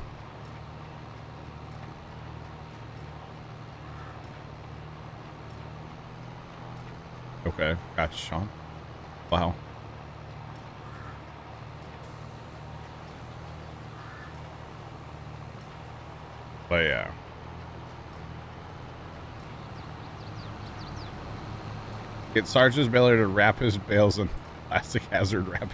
Okay, gotcha, Sean. Wow. But yeah. Get Sarge's baler to wrap his bales in plastic hazard wrap.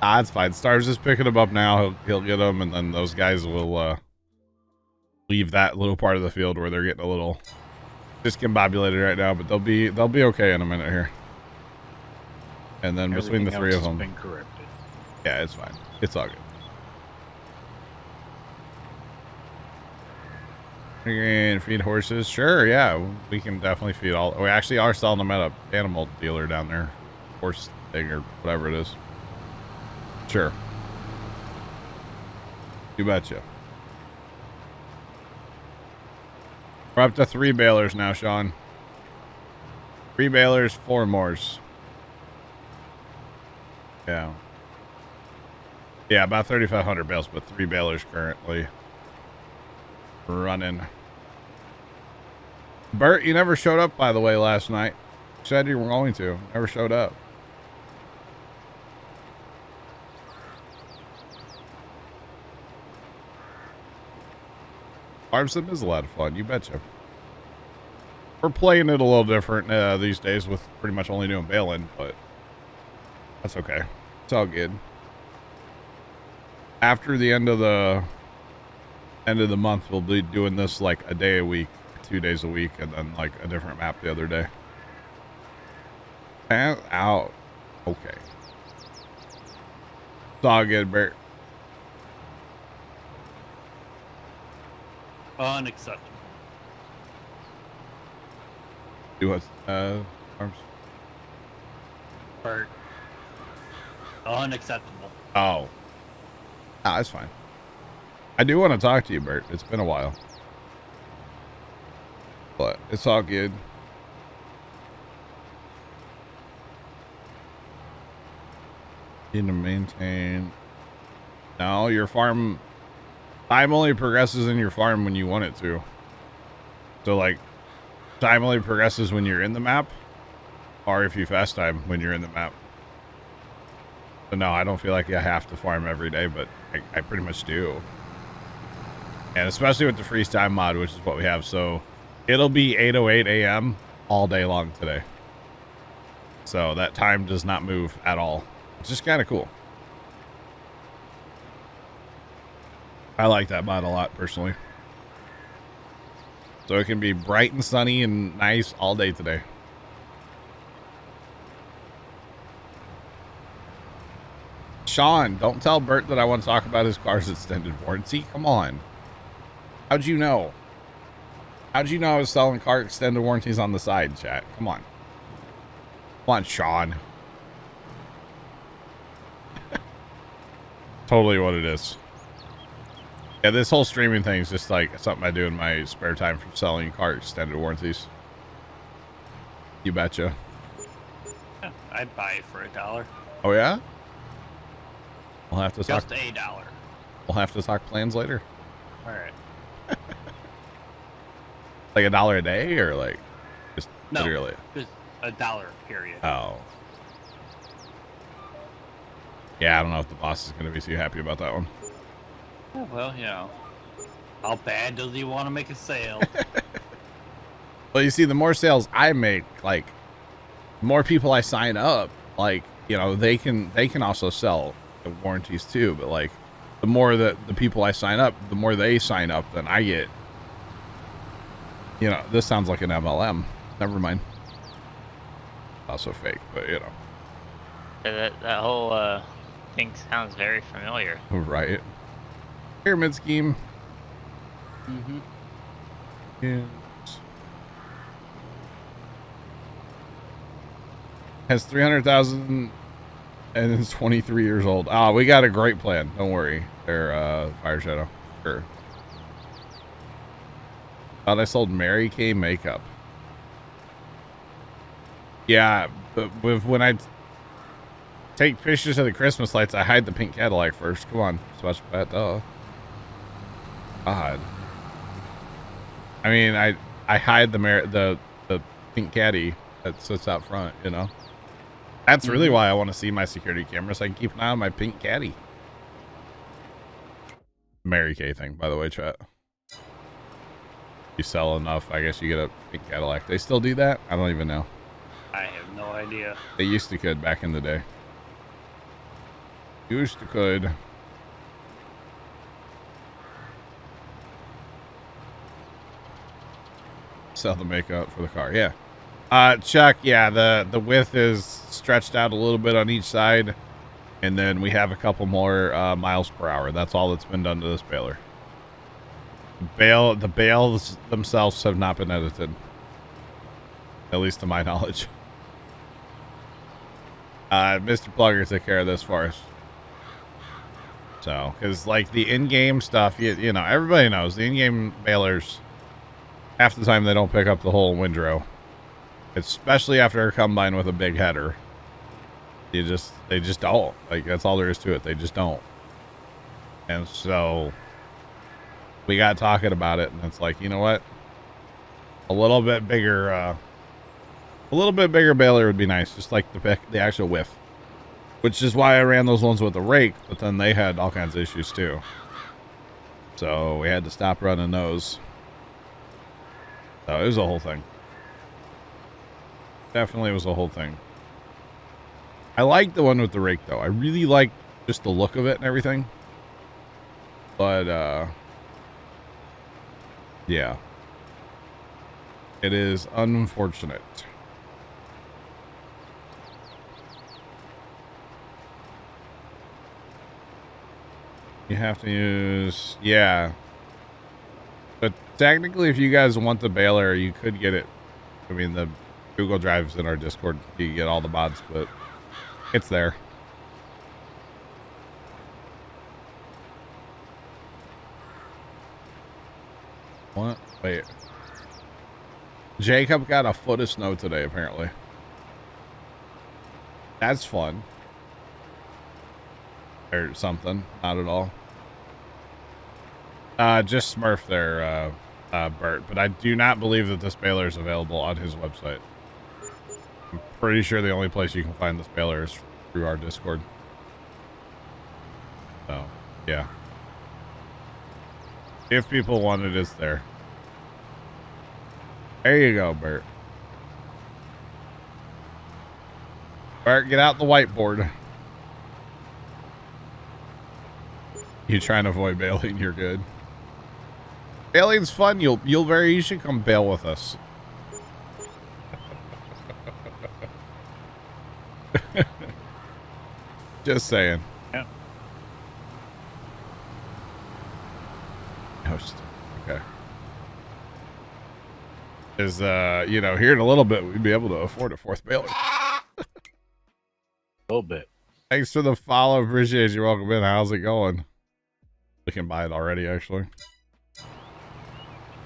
That's fine. Stars is picking them up now. He'll get them, and then those guys will leave that little part of the field where they're getting a little discombobulated right now, but they'll be okay in a minute here. And then between the three of them, been corrected. Yeah, it's fine. It's all good. You're gonna feed horses? Sure, yeah. We can definitely feed all. We actually are selling them at a animal dealer down there, horse thing or whatever it is. Sure. You betcha. We're up to 3 balers now, Sean. 3 balers, 4 mores. Yeah. Yeah, about 3,500 bales, but 3 balers currently running. Bert, you never showed up, by the way, last night. You said you were going to. Never showed up. Farm sim is a lot of fun, you betcha. We're playing it a little different these days with pretty much only doing baling, but that's okay. It's all good. After the end of the month, we'll be doing this like a day a week, 2 days a week, and then like a different map the other day. And out. Okay. It's all good, Bert. Unacceptable. Do what, Arms? Bert. Unacceptable. Oh. Ah, that's fine. I do want to talk to you, Bert. It's been a while. But it's all good. Need to maintain. No, your farm. Time only progresses in your farm when you want it to. So, like, time only progresses when you're in the map, or if you fast time when you're in the map. So, no, I don't feel like I have to farm every day, but I pretty much do. And especially with the freeze time mod, which is what we have. So, it'll be 8:08 a.m. all day long today. So, that time does not move at all. It's just kind of cool. I like that mod a lot, personally. So it can be bright and sunny and nice all day today. Sean, don't tell Bert that I want to talk about his car's extended warranty. Come on. How'd you know? How'd you know I was selling car extended warranties on the side, chat? Come on. Come on, Sean. Totally what it is. Yeah, this whole streaming thing is just like something I do in my spare time from selling car extended warranties. You betcha. Yeah, I'd buy it for $1. Oh yeah? We'll have to talk. Just $1. We'll have to talk plans later. All right. Like $1 a day, or like just No, literally? just $1. Period. Oh. Yeah, I don't know if the boss is going to be too happy about that one. Oh, well, you know, how bad does he want to make a sale? Well, you see, the more sales I make, like, the more people I sign up, like, you know, they can also sell the warranties too. But like, the more that the people I sign up, the more they sign up, then I get. You know, this sounds like an MLM. Never mind. Also fake, but you know. That whole thing sounds very familiar. Right. Pyramid scheme. Mm-hmm. Yes. Has 300,000 and is 23 years old. Ah, we got a great plan. Don't worry. There, Fire Shadow. Sure. Thought I sold Mary Kay makeup. Yeah, but when I take pictures of the Christmas lights, I hide the pink Cadillac first. Come on, smash that. God. I mean, I hide the pink caddy that sits out front. You know, that's really why I want to see my security camera, so I can keep an eye on my pink caddy. Mary Kay thing, by the way, chat. You sell enough, I guess you get a pink Cadillac. They still do that? I don't even know. I have no idea. They used to could back in the day. Used to could. Sell the makeup for the car, yeah. Chuck, yeah, the width is stretched out a little bit on each side, and then we have a couple more miles per hour. That's all that's been done to this baler. The bales themselves have not been edited, at least to my knowledge. Mr. Plugger took care of this for us. So, because like the in-game stuff, you know, everybody knows the in-game balers, half the time they don't pick up the whole windrow, especially after a combine with a big header. They just don't. Like, that's all there is to it. They just don't. And so we got talking about it, and it's like, you know what? A little bit bigger baler would be nice, just like the actual width. Which is why I ran those ones with the rake, but then they had all kinds of issues too. So we had to stop running those. So it was a whole thing. Definitely was a whole thing. I like the one with the rake though. I really like just the look of it and everything. But yeah. It is unfortunate. You have to use, yeah. But technically, if you guys want the baler, you could get it. I mean, the Google Drive's in our Discord. You can get all the mods, but it's there. What? Wait. Jacob got a foot of snow today, apparently. That's fun. Or something. Not at all. Just Smurf there, Bert. But I do not believe that this baler is available on his website. I'm pretty sure the only place you can find this baler is through our Discord. So, yeah. If people want it, it's there. There you go, Bert. Bert, get out the whiteboard. You trying to avoid bailing, you're good. Bailing's fun. You should come bail with us. Just saying. Yeah. Okay. Is you know, here in a little bit we'd be able to afford a fourth baler. A little bit. Thanks for the follow. Appreciate you. Welcome in. How's it going? We can buy it already, actually.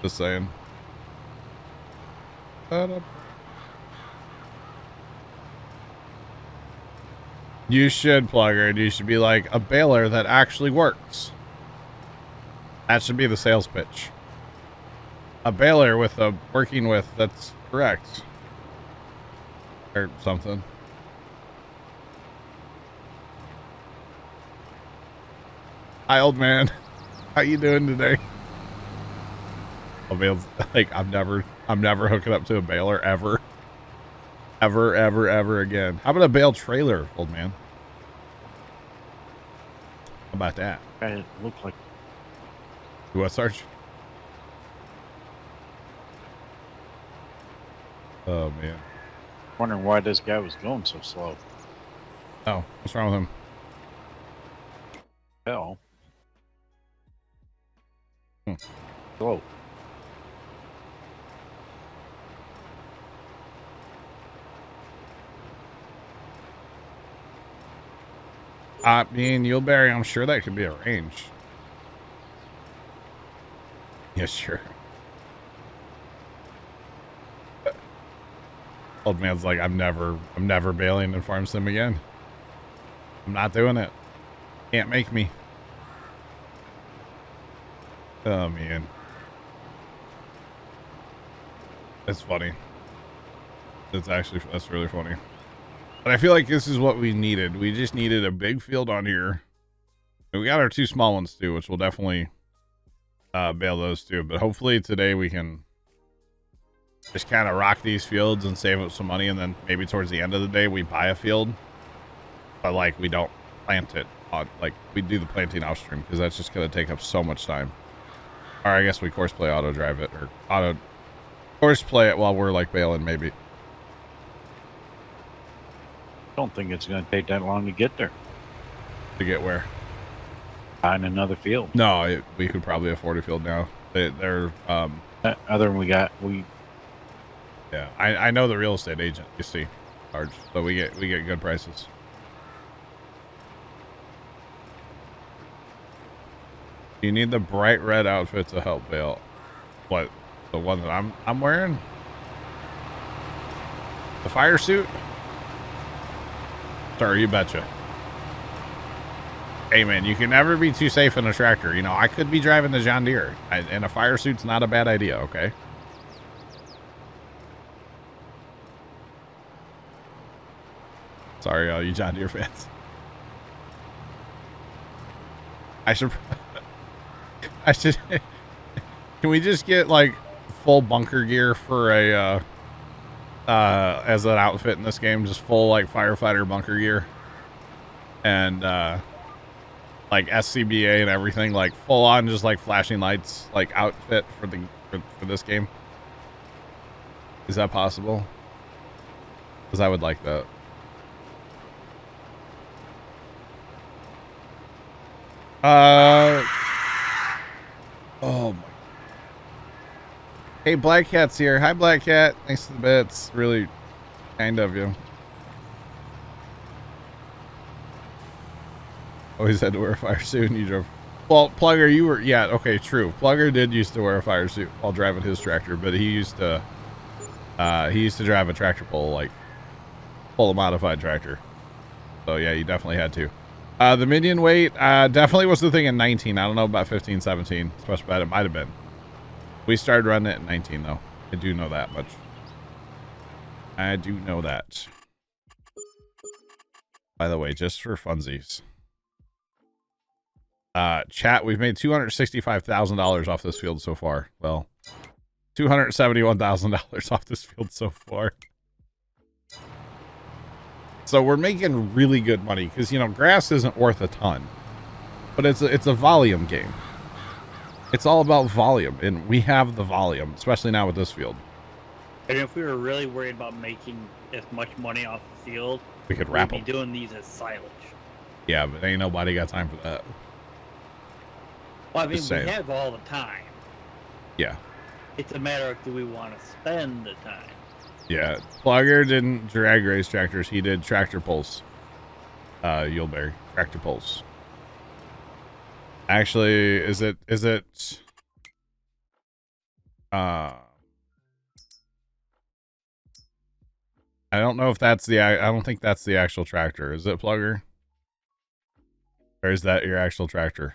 Just saying. You should, Plugger, and you should be like a baler that actually works. That should be the sales pitch. A baler with a working with that's correct. Or something. Hi, old man. How you doing today? Like I'm never hooking up to a baler ever. Ever again. How about a bale trailer, old man? How about that? It looks like What, Sarge? Oh man. wondering why this guy was going so slow. Oh, what's wrong with him? Hell. Hmm. Slow. Me and Yuleberry, I'm sure that could be arranged. Yeah, sure. Old man's like, I'm never bailing in Farm Sim again. I'm not doing it. Can't make me. Oh man. That's funny. That's really funny. But I feel like this is what we needed. We just needed a big field on here. And we got our two small ones too, which will definitely bail those too. But hopefully today we can just kind of rock these fields and save up some money, and then maybe towards the end of the day we buy a field, but like we don't plant it on, like we do the planting off stream, because that's just going to take up so much time. Or I guess we course play auto drive it, or auto course play it while we're like bailing, maybe. I don't think it's going to take that long to get there. To get where? Find another field. No, we could probably afford a field now. They're other than we yeah, I know the real estate agent, you see, charge, so we get good prices. You need the bright red outfit to help bail. What, the one that I'm wearing? The fire suit? Sorry, you betcha. Hey man, you can never be too safe in a tractor. You know, I could be driving the John Deere, and a fire suit's not a bad idea, okay? Sorry, all you John Deere fans. I should. Can we just get like full bunker gear for a as an outfit in this game? Just full like firefighter bunker gear, and like SCBA and everything, like full on, just like flashing lights, like outfit for this game. Is that possible? Because I would like that. Oh my. Hey, Black Cat's here. Hi, Black Cat. Thanks to the bits. Really kind of you. Always had to wear a fire suit and you drove. Well, Plugger, you were, yeah, okay, true. Plugger did used to wear a fire suit while driving his tractor, but he used to drive a tractor pull, like pull a modified tractor. So yeah, you definitely had to. The minion weight definitely was the thing in 19. I don't know about 15, 17, especially bad. It might have been. We started running it in 19 though. I do know that much. I do know that. By the way, just for funsies. Chat, we've made $265,000 off this field so far. Well, $271,000 off this field so far. So we're making really good money because, you know, grass isn't worth a ton, but it's a volume game. It's all about volume, and we have the volume, especially now with this field. And if we were really worried about making as much money off the field, we could wrap we'd be them. doing these as silage. Yeah, but ain't nobody got time for that. Well, I mean, Just we saying. have all the time. Yeah. It's a matter of, do we want to spend the time? Yeah, Plugger didn't drag race tractors. He did tractor pulls. Yuleberry, tractor pulls. Actually, is it, I don't know if that's I don't think that's the actual tractor. Is it, Plugger? Or is that your actual tractor?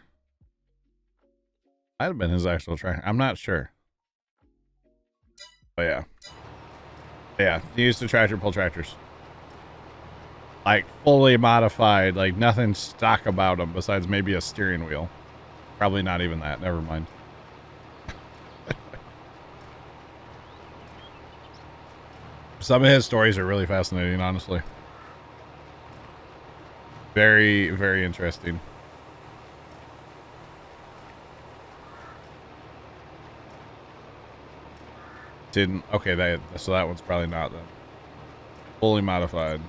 Might have been his actual tractor. I'm not sure. But yeah. Yeah, he used to tractor pull tractors. Like, fully modified. Like, nothing stock about them besides maybe a steering wheel. Probably not even that. Never mind. Some of his stories are really fascinating, honestly. Very, very interesting. Didn't, okay, so that one's probably not then. Fully modified.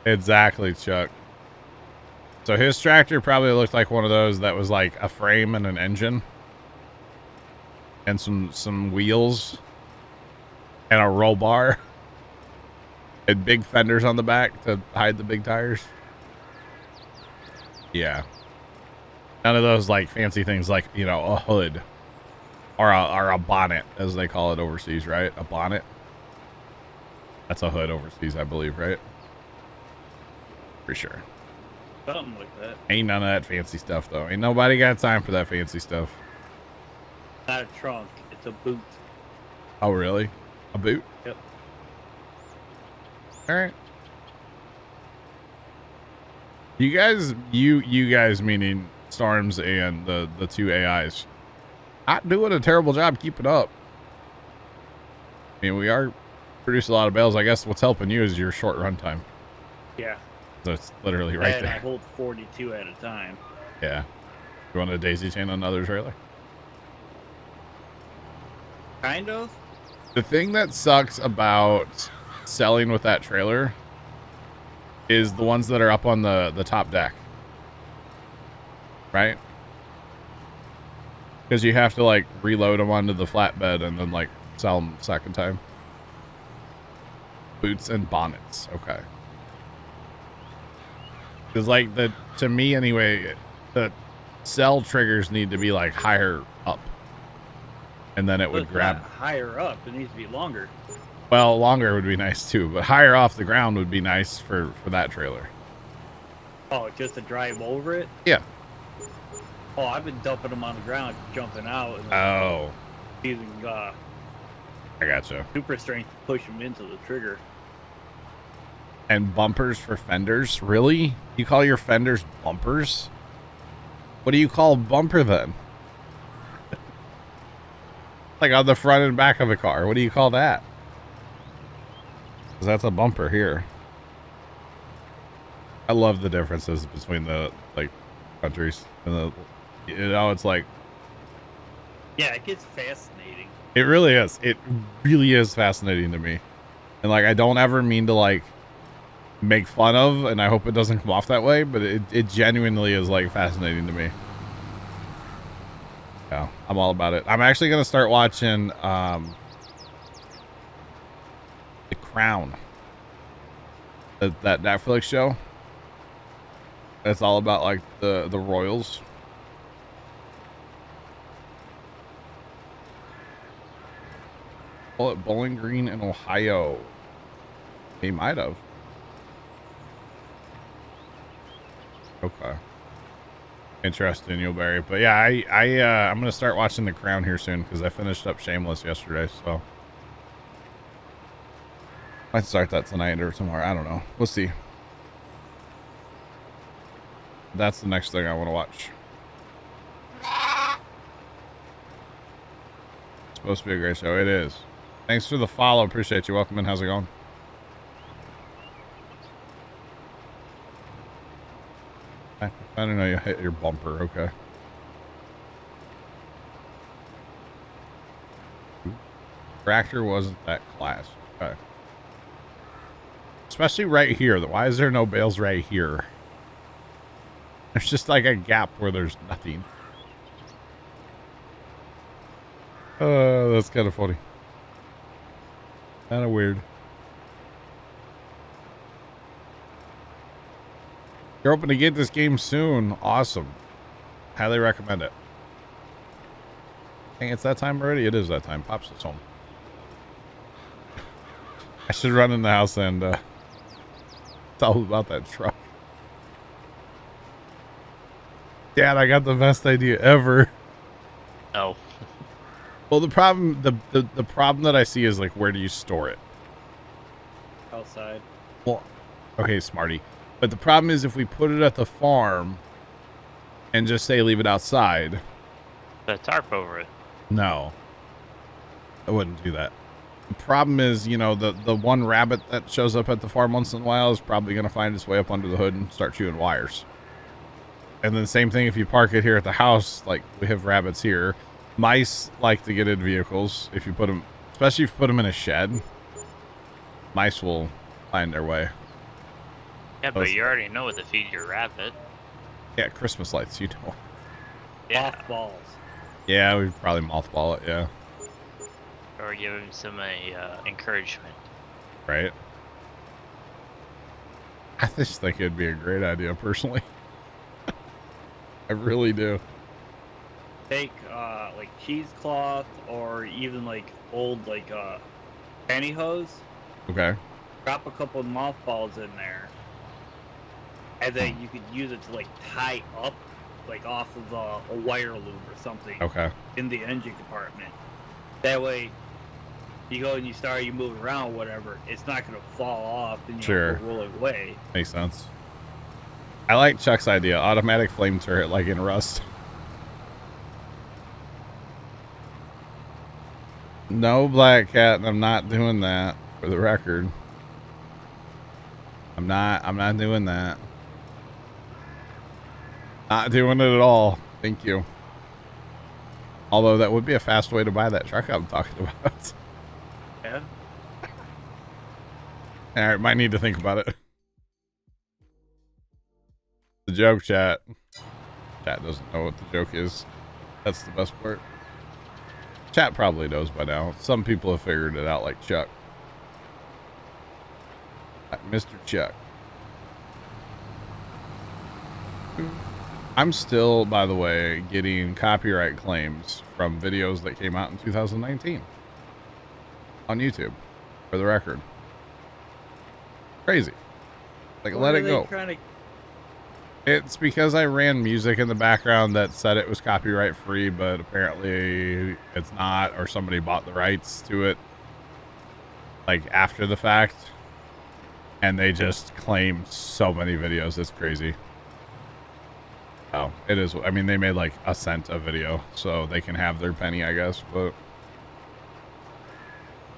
Exactly, Chuck. So his tractor probably looked like one of those that was like a frame and an engine. And some wheels. And a roll bar. And big fenders on the back to hide the big tires. Yeah. None of those like fancy things like, you know, a hood. Or a bonnet, as they call it overseas, right? A bonnet. That's a hood overseas, I believe, right? For sure. Something like that. Ain't none of that fancy stuff, though. Ain't nobody got time for that fancy stuff. Not a trunk, it's a boot. Oh, really? A boot? Yep. All right. You guys meaning Storms and the two AIs. Not doing a terrible job keeping up. I mean, we are producing a lot of bales. I guess what's helping you is your short run time. Yeah. So it's literally right and there. I hold 42 at a time. Yeah. You want a daisy chain on another trailer? Kind of. The thing that sucks about selling with that trailer is the ones that are up on the top deck. Right? Because you have to like reload them onto the flatbed and then like sell them second time. Boots and bonnets. Okay. Because like to me anyway, the cell triggers need to be like higher up. And then it would grab higher up. It needs to be longer. Well, longer would be nice too, but higher off the ground would be nice for that trailer. Oh, just to drive over it? Yeah. Oh, I've been dumping them on the ground, jumping out. And Oh. using I gotcha. super strength to push them into the trigger. And bumpers for fenders? Really? You call your fenders bumpers? What do you call a bumper then? Like on the front and back of a car. What do you call that? Because that's a bumper here. I love the differences between the like countries and the, you know, it's like, Yeah, it gets fascinating. it really is. It really is fascinating to me. And like, I don't ever mean to like make fun of, and I hope it doesn't come off that way, but it genuinely is like fascinating to me. Yeah, I'm all about it. I'm actually going to start watching The Crown. That Netflix show. It's all about like the royals. Well, at Bowling Green in Ohio. He might have. Okay. Interesting, You'll but yeah, I'm gonna start watching The Crown here soon because I finished up Shameless yesterday, so I might start that tonight or tomorrow. I don't know. We'll see. That's the next thing I want to watch. It's supposed to be a great show. It is. Thanks for the follow. Appreciate you. Welcome in. How's it going? I don't know. You hit your bumper. Okay. Tractor wasn't that class. Okay. Especially right here. Why is there no bales right here? There's just like a gap where there's nothing. That's kind of funny. Kind of weird. You're hoping to get this game soon. Awesome. Highly recommend it. Dang, it's that time already? It is that time. Pops is home. I should run in the house and tell him about that truck. Dad, I got the best idea ever. Oh. Well, the problem, the problem that I see is like, where do you store it? Outside. Well, okay, Smarty. But the problem is if we put it at the farm and just say leave it outside. The tarp over it. No. I wouldn't do that. The problem is, you know, the one rabbit that shows up at the farm once in a while is probably going to find its way up under the hood and start chewing wires. And then same thing if you park it here at the house, like we have rabbits here. Mice like to get in vehicles if you put them, especially if you put them in a shed. Mice will find their way. Yeah, but you already know what to feed your rabbit. Yeah, Christmas lights, you know. Yeah. Mothballs. Yeah, we'd probably mothball it, yeah. Or give him some encouragement. Right. I just think it'd be a great idea, personally. I really do. Take like cheesecloth or even like old like pantyhose. Okay. Drop a couple of mothballs in there, and then you could use it to like tie up, like off of a wire loop or something. Okay. In the engine compartment. That way, you go and you move around, whatever. It's not gonna fall off and Sure. roll it away. Makes sense. I like Chuck's idea. Automatic flame turret like in Rust. No, Black Cat, I'm not doing that, for the record. I'm not doing that. Not doing it at all. Thank you. Although that would be a fast way to buy that truck I'm talking about. Yeah. Alright, might need to think about it. The joke, chat. Chat doesn't know what the joke is. That's the best part. Chat probably knows by now. Some people have figured it out, like Chuck. Mr. Chuck. I'm still, by the way, getting copyright claims from videos that came out in 2019 on YouTube, for the record. Crazy. Like, let it go. It's because I ran music in the background that said it was copyright free, but apparently it's not, or somebody bought the rights to it, like, after the fact. And they just claim so many videos. It's crazy. Oh, it is. I mean, they made like a cent a video, so they can have their penny, I guess, but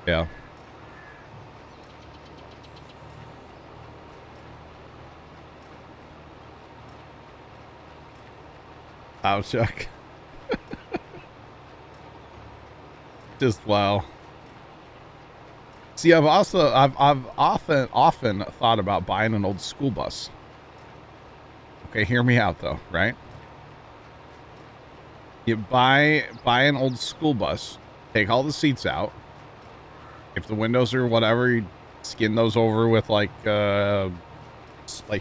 yeah. Wow, Chuck. Just wow. See, I've often thought about buying an old school bus. Okay, hear me out though, right? You buy an old school bus, take all the seats out. If the windows or whatever, you skin those over with like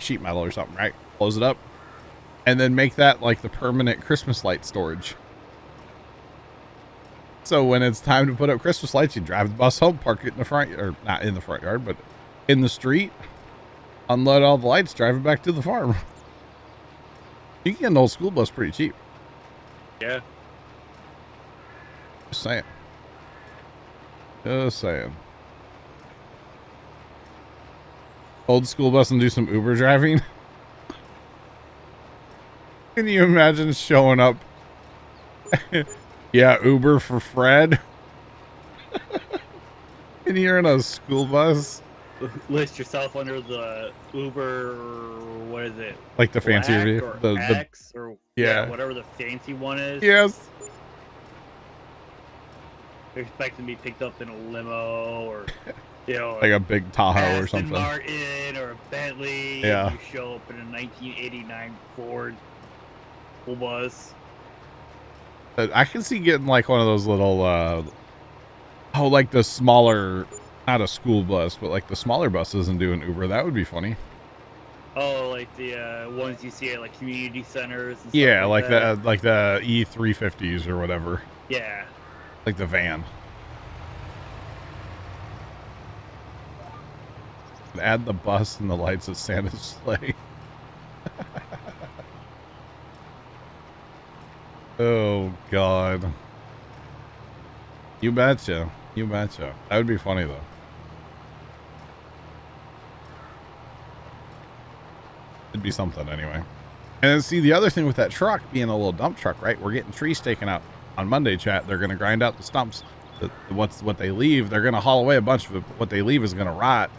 sheet metal or something, right? Close it up, and then make that like the permanent Christmas light storage. So when it's time to put up Christmas lights, you drive the bus home, park it in the front, or not in the front yard, but in the street, unload all the lights, drive it back to the farm. You can get an old school bus pretty cheap. Yeah. Just saying. Just saying. Old school bus and do some Uber driving. Can you imagine showing up? Yeah, Uber for Fred. And you're in a school bus. List yourself under the Uber, what is it? Like the fancier Black vehicle. or X or yeah, whatever the fancy one is. Yes. They're expecting to be picked up in a limo or, you know, like a big Tahoe Aston or something. Martin or a Bentley. Yeah. And you show up in a 1989 Ford school bus. I can see getting like one of those little, like the smaller, not a school bus, but like the smaller buses and doing Uber. That would be funny. Oh, like the ones you see at like community centers. And Yeah, stuff like the E350s or whatever. Yeah. Like the van. Add the bus and the lights of Santa's sleigh. Oh, God. You betcha. You betcha. That would be funny, though. It'd be something, anyway. And then, see, the other thing with that truck being a little dump truck, right? We're getting trees taken out on Monday, chat. They're going to grind out the stumps. What they leave, they're going to haul away a bunch of it. What they leave is going to rot.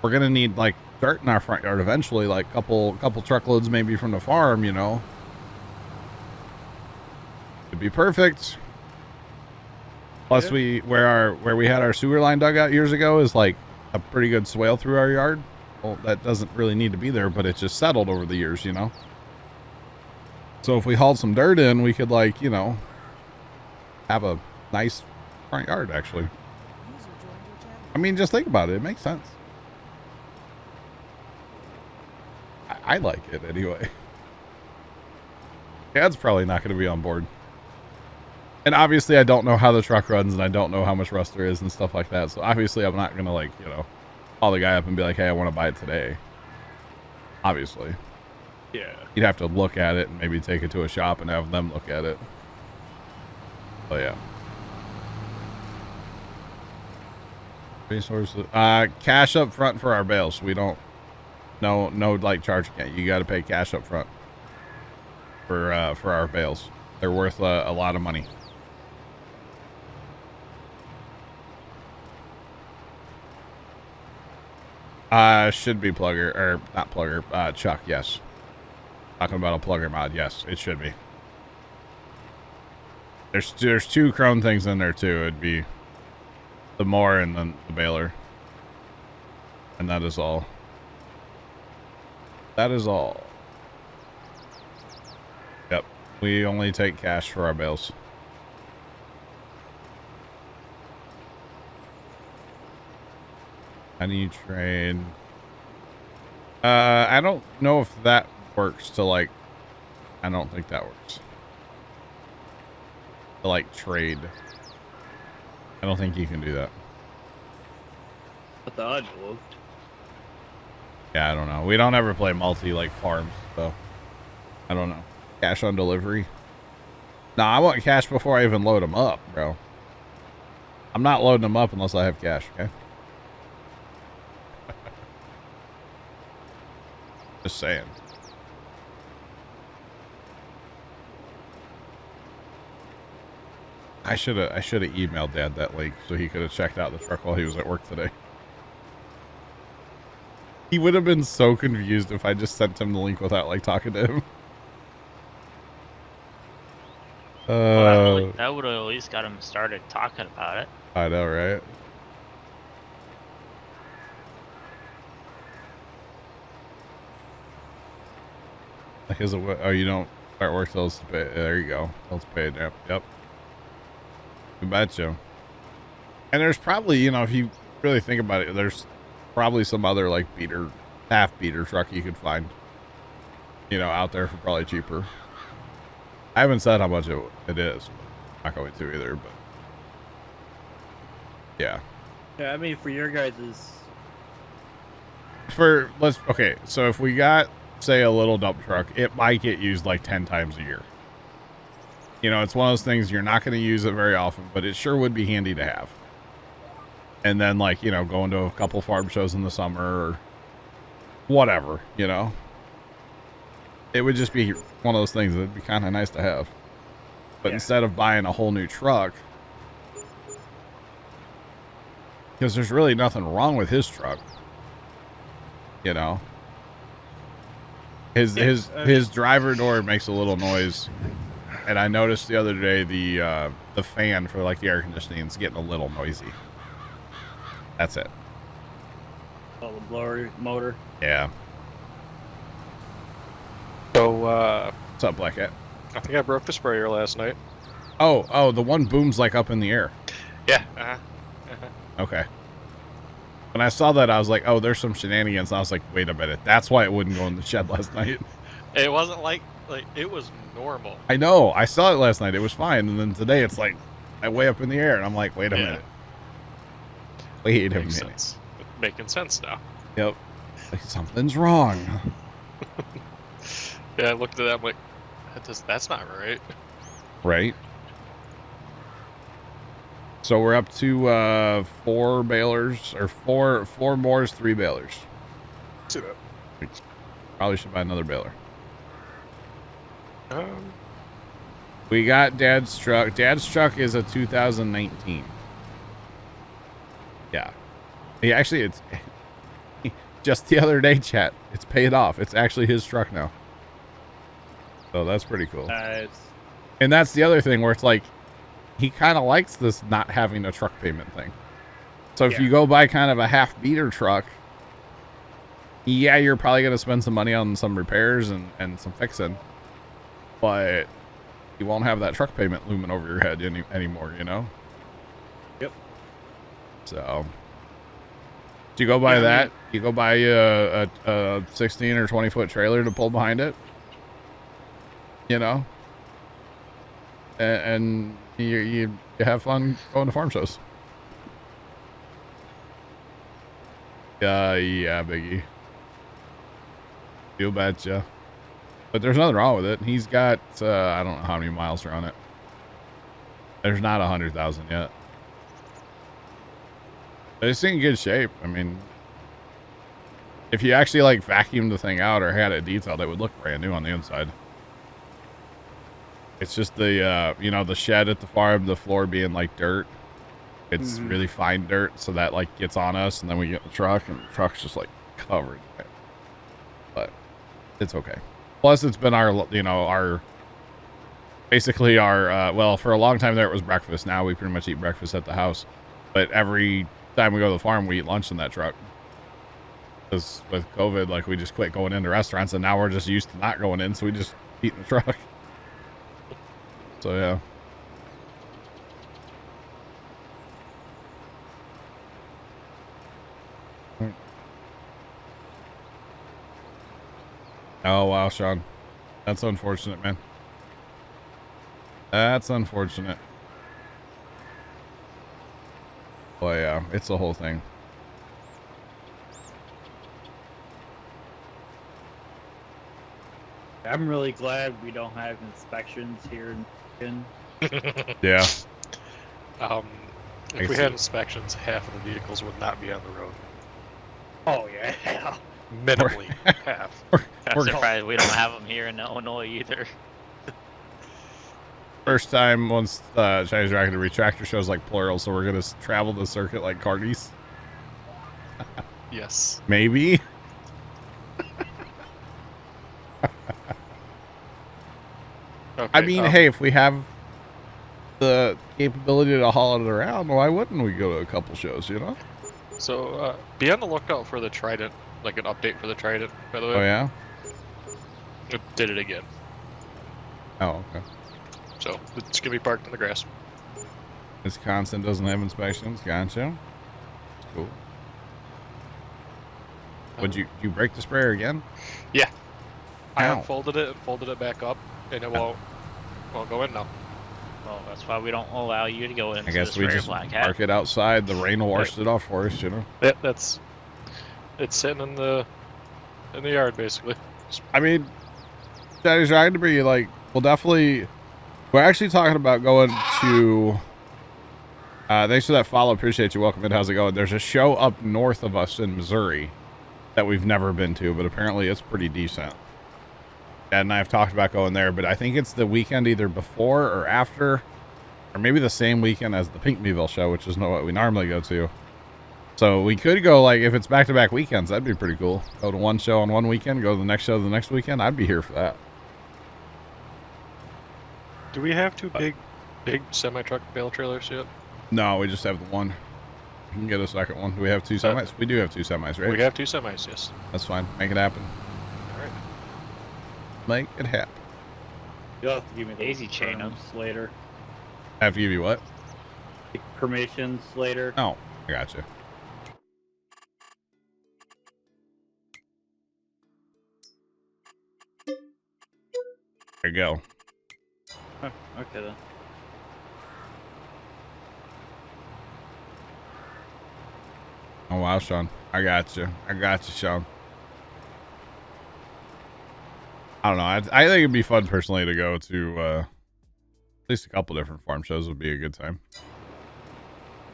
We're going to need, like, dirt in our front yard eventually, like couple truckloads maybe from the farm, you know. It'd be perfect. Plus, Yeah. where we had our sewer line dug out years ago is like a pretty good swale through our yard. Well, that doesn't really need to be there, but it's just settled over the years, you know. So if we hauled some dirt in, we could, like, you know, have a nice front yard, actually. I mean, just think about it. It makes sense. I like it anyway. Dad's probably not going to be on board. And obviously I don't know how the truck runs and I don't know how much rust there is and stuff like that. So obviously I'm not going to, like, you know, call the guy up and be like, hey, I want to buy it today. Obviously. Yeah. You'd have to look at it and maybe take it to a shop and have them look at it. Oh, yeah. Resources. Cash up front for our bales. We don't No, like charging it. You got to pay cash up front for our bales. They're worth a lot of money. Should be plugger, or not plugger, Chuck, yes. Talking about a plugger mod, yes, it should be. There's two chrome things in there too. It'd be the mower and then the baler. And that is all. That is all. Yep. We only take cash for our bales. How do you trade? I don't know if that works to like, I don't think that works. To like trade. I don't think you can do that. But the odds was. Yeah, I don't know. We don't ever play multi like farms, so I don't know. Cash on delivery. Nah, I want cash before I even load them up, bro. I'm not loading them up unless I have cash, okay? Just saying. I should have emailed Dad that link so he could have checked out the truck while he was at work today. He would have been so confused if I just sent him the link without like talking to him. Well, that would have at least got him started talking about it. I know, right? Like, is it, oh, you don't start work till it's paid. There you go. Till it's paid. Yep. Yep. You betcha. And there's probably, you know, if you really think about it, there's probably some other like beater, half beater truck you could find, you know, out there for probably cheaper. I haven't said how much it is. I'm not going to either, but yeah. Yeah, I mean, for your guys' okay, so if we got, say, a little dump truck, it might get used like 10 times a year. You know, it's one of those things you're not going to use it very often, but it sure would be handy to have. And then, like, you know, going to a couple farm shows in the summer or whatever, you know. It would just be one of those things that would be kind of nice to have. But instead of buying a whole new truck, because there's really nothing wrong with his truck, you know. His driver door makes a little noise, and I noticed the other day the fan for like the air conditioning is getting a little noisy. That's it. the blower motor. Yeah. So, What's up, Black Cat? I think I broke the sprayer last night. Oh, the one boom's like up in the air. Yeah. Okay. When I saw that, I was like, oh, there's some shenanigans. And I was like, wait a minute. That's why it wouldn't go in the shed last night. It wasn't like it was normal. I know. I saw it last night. It was fine. And then today it's like way up in the air. And I'm like, wait a minute. Wait a minute. Sense. Making sense now. Yep. Like, something's wrong. Yeah, I looked at that. I'm like, that's not right. Right. So we're up to 4 balers, or four moors, 3 balers. See that? Probably should buy another baler. We got Dad's truck. Dad's truck is a 2019. Yeah. He actually, it's just the other day, chat. It's paid off. It's actually his truck now. So that's pretty cool. Nice. And that's the other thing where it's like, he kind of likes this not having a truck payment thing. So if you go buy kind of a half beater truck, yeah, you're probably going to spend some money on some repairs and some fixing, but you won't have that truck payment looming over your head anymore, you know? Yep. So you go buy that, you go buy a 16 or 20 foot trailer to pull behind it, you know? And you have fun going to farm shows. Yeah, Biggie. You betcha. But there's nothing wrong with it. He's got, I don't know how many miles are on it. There's not 100,000 yet. But it's in good shape. I mean, If you actually like vacuumed the thing out or had it detailed, it would look brand new on the inside. It's just the, you know, the shed at the farm, the floor being like dirt. It's really fine dirt, so that like gets on us, and then we get in the truck, and the truck's just like covered. But it's okay. Plus, it's been our, you know, our, basically our, well, for a long time there it was breakfast. Now we pretty much eat breakfast at the house. But every time we go to the farm, we eat lunch in that truck. Because with COVID, like, we just quit going into restaurants, and now we're just used to not going in, so we just eat in the truck. So, yeah. Oh, wow, Sean. That's unfortunate, man. That's unfortunate. Well, yeah, it's the whole thing. I'm really glad we don't have inspections here in Yeah. If we had inspections, half of the vehicles would not be on the road. Oh yeah. Minimally half. I'm surprised we don't have them here in Illinois either. First time once Chinese Dragon to retractor shows like plural, so we're gonna travel the circuit like carnies. Yes. Maybe. Okay, I mean, hey, if we have the capability to haul it around, why wouldn't we go to a couple shows, you know? So, be on the lookout for the Trident, like an update for the Trident, by the way. Oh, yeah? It did it again. Oh, okay. So, it's gonna be parked in the grass. Wisconsin doesn't have inspections. Gotcha. Cool. Would you break the sprayer again? Yeah. I Ow. unfolded it and folded it back up, and it won't go in now. Well, that's why we don't allow you to go into I guess the we Sprayer just Black Hat. park it outside. The rain will wash it off for us, you know? Yeah, it's sitting in the yard, basically. I mean, Chinese Dragon to be like, we'll definitely. We're actually talking about going to. Thanks for that follow. Appreciate you. Welcome in. How's it going? There's a show up north of us in Missouri that we've never been to, but apparently it's pretty decent. Dad and I have talked about going there, but I think it's the weekend either before or after, or maybe the same weekend as the Pinkmeeville show, which is not what we normally go to. So we could go, like, if it's back-to-back weekends, that'd be pretty cool. Go to one show on one weekend, go to the next show the next weekend. I'd be here for that. Do we have two big semi-truck bale trailers yet? No, we just have the one. You can get a second one. Do we have two semis? We do have two semis, right? We have two semis, yes. That's fine. Make it happen. All right. Make it happen. You'll have to give me the Daisy chain 'em. perms later. Have to give you what? Permissions later. Oh, I gotcha. There you go. Oh, okay then. Oh, wow, Sean. I got you. I got you, Sean. I don't know. I think it'd be fun personally to go to at least a couple different farm shows would be a good time.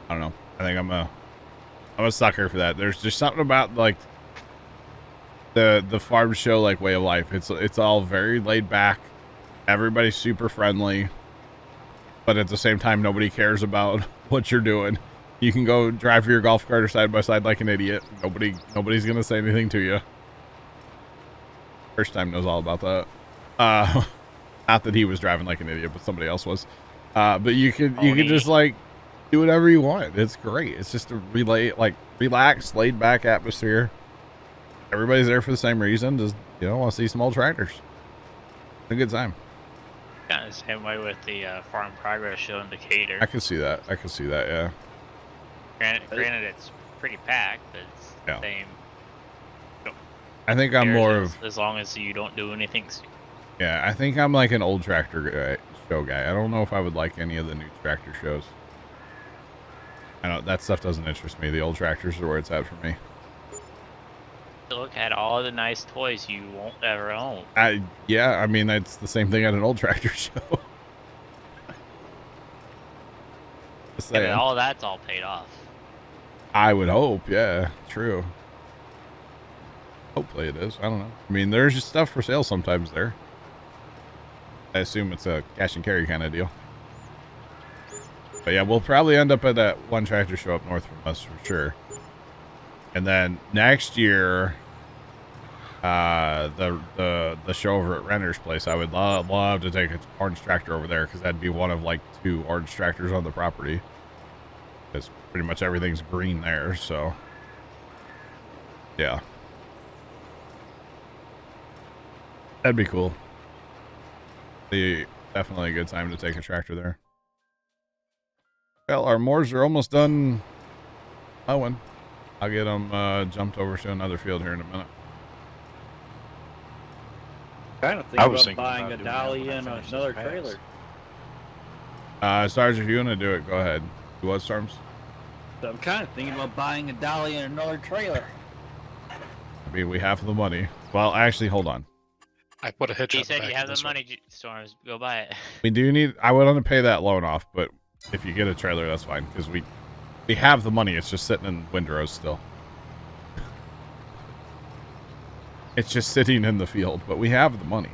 I don't know. I think I'm a sucker for that. There's just something about like the farm show like way of life. It's all very laid back. Everybody's super friendly, but at the same time nobody cares about what you're doing. You can go drive your golf cart or side by side like an idiot. Nobody's gonna say anything to you. First time knows all about that. Not that he was driving like an idiot, but somebody else was. But you can just like do whatever you want. It's great. It's just a relaxed, laid back atmosphere. Everybody's there for the same reason. Just, you know, want to see some old tractors. A good time. Kind of the same way with the Farm Progress show in Decatur. I can see that. Yeah. Granted, it's pretty packed, but it's Yeah. the same. I think I'm more of, as long as you don't do anything. yeah, I think I'm like an old tractor show guy. I don't know if I would like any of the new tractor shows. I know that stuff doesn't interest me. The old tractors are where it's at for me. Look at all the nice toys you won't ever own. Yeah, I mean, that's the same thing at an old tractor show. Just And saying. all that's all paid off. I would hope, yeah, true. Hopefully it is. I don't know. I mean, there's just stuff for sale sometimes there. I assume it's a cash and carry kind of deal. But yeah, we'll probably end up at that one tractor show up north from us for sure. And then next year, the show over at Renner's place, I would love to take an orange tractor over there because that'd be one of like 2 orange tractors on the property. Because pretty much everything's green there, so yeah. That'd be cool. Be definitely a good time to take a tractor there. Well, our moors are almost done mowing. I'll get them jumped over to another field here in a minute. Kind of I was thinking about thinking buying a about doing that dolly when I and finish another this trailer. Sarge, if you want to do it, go ahead. You what, Storms? So I'm kind of thinking about buying a dolly and another trailer. I mean, we have the money. Well, actually, hold on. I put a hitch He on the said back you of have the this one. money, Storms. Go buy it. We do need. I would want to pay that loan off, but if you get a trailer, that's fine because we have the money. It's just sitting in windrows still. It's just sitting in the field, but we have the money.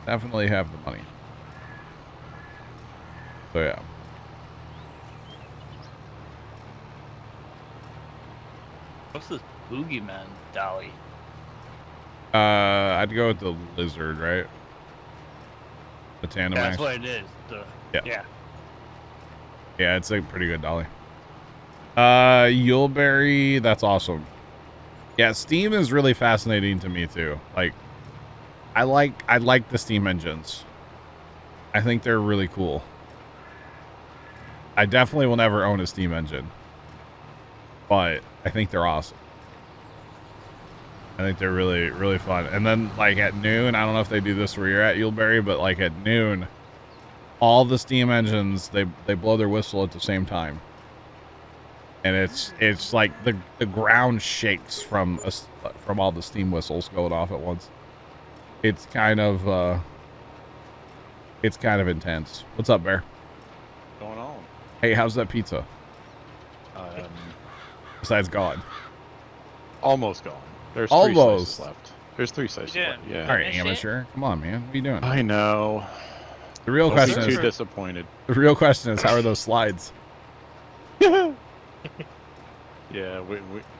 Definitely have the money. So yeah. What's this boogeyman dolly? I'd go with the lizard, right? The tandem. That's axe. what it is. Yeah. Yeah, it's a pretty good dolly. Yuleberry, that's awesome. Yeah, steam is really fascinating to me too. Like, I like the steam engines. I think they're really cool. I definitely will never own a steam engine, but I think they're awesome. I think they're really, really fun. And then, like, at noon, I don't know if they do this where you're at, Yuleberry, but like at noon, all the steam engines, they blow their whistle at the same time. And it's like the ground shakes from all the steam whistles going off at once. It's kind of intense. What's up, Bear? What's going on? Hey, how's that pizza? Besides gone. Almost gone. There's Almost. 3 slices left. There's 3 slices left. Yeah. All right, Finish it? amateur. Come on, man. What are you doing? I know. The real Don't be question too is, disappointed. how are those slides? Yeah,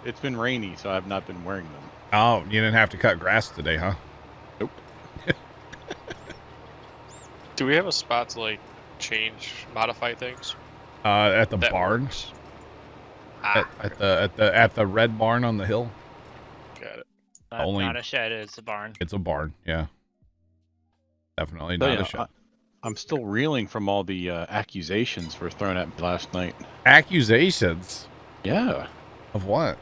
it's been rainy, so I've not been wearing them. Oh, you didn't have to cut grass today, huh? Nope. Do we have a spot to like modify things? At the That barn. works. At the red barn on the hill. Got it. Only- Not a shed, it's a barn. It's a barn, yeah. Definitely So, not yeah, a shed. I'm still reeling from all the accusations were thrown at me last night. Accusations Yeah, of what?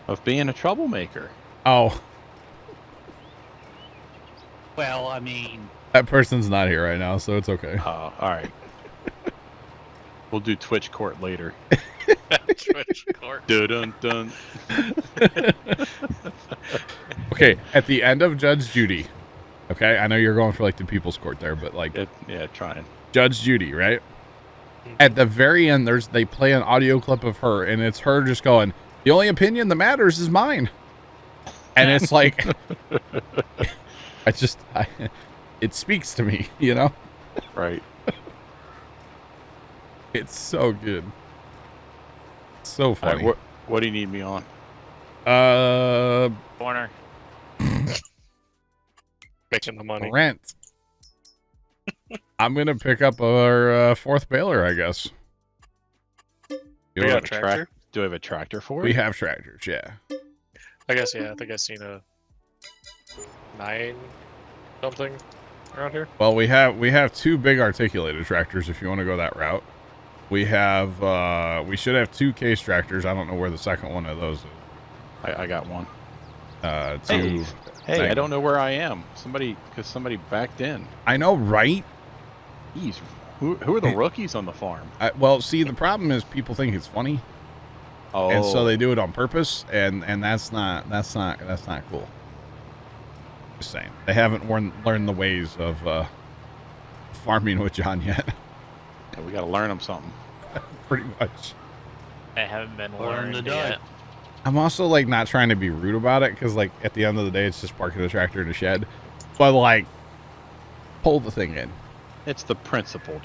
of being a troublemaker. Oh, Well, I mean, that person's not here right now, so it's okay. All right. We'll do Twitch court later. Twitch court. Dun dun. Okay, at the end of Judge Judy. Okay, I know you're going for like the people's court there, but like Yeah, trying. Judge Judy, right? At the very end, they play an audio clip of her, and it's her just going, "The only opinion that matters is mine," and it's like, it speaks to me, you know. Right. It's so good, so All right, funny. what do you need me on? Corner. Making the money. Rent. I'm gonna pick up our 4th baler, I guess. We You got know a what? tractor? Do I have a tractor for it? We have tractors, yeah. I guess, yeah. I think I've seen a 9 something around here. Well, we have 2 big articulated tractors if you want to go that route. We have we should have 2 case tractors. I don't know where the second one of those is. I got one. 2. Hey, I don't know where I am. Somebody backed in. I know, right? Jeez, who are the rookies on the farm? Well, see, the problem is people think it's funny, Oh, and so they do it on purpose, and that's not cool. Just saying, they haven't learned the ways of farming with John yet. Yeah, we got to learn them something. Pretty much. I haven't been Learn to learned die. yet. I'm also like not trying to be rude about it because like at the end of the day, it's just parking the tractor in a shed. But like, pull the thing in. It's the principle,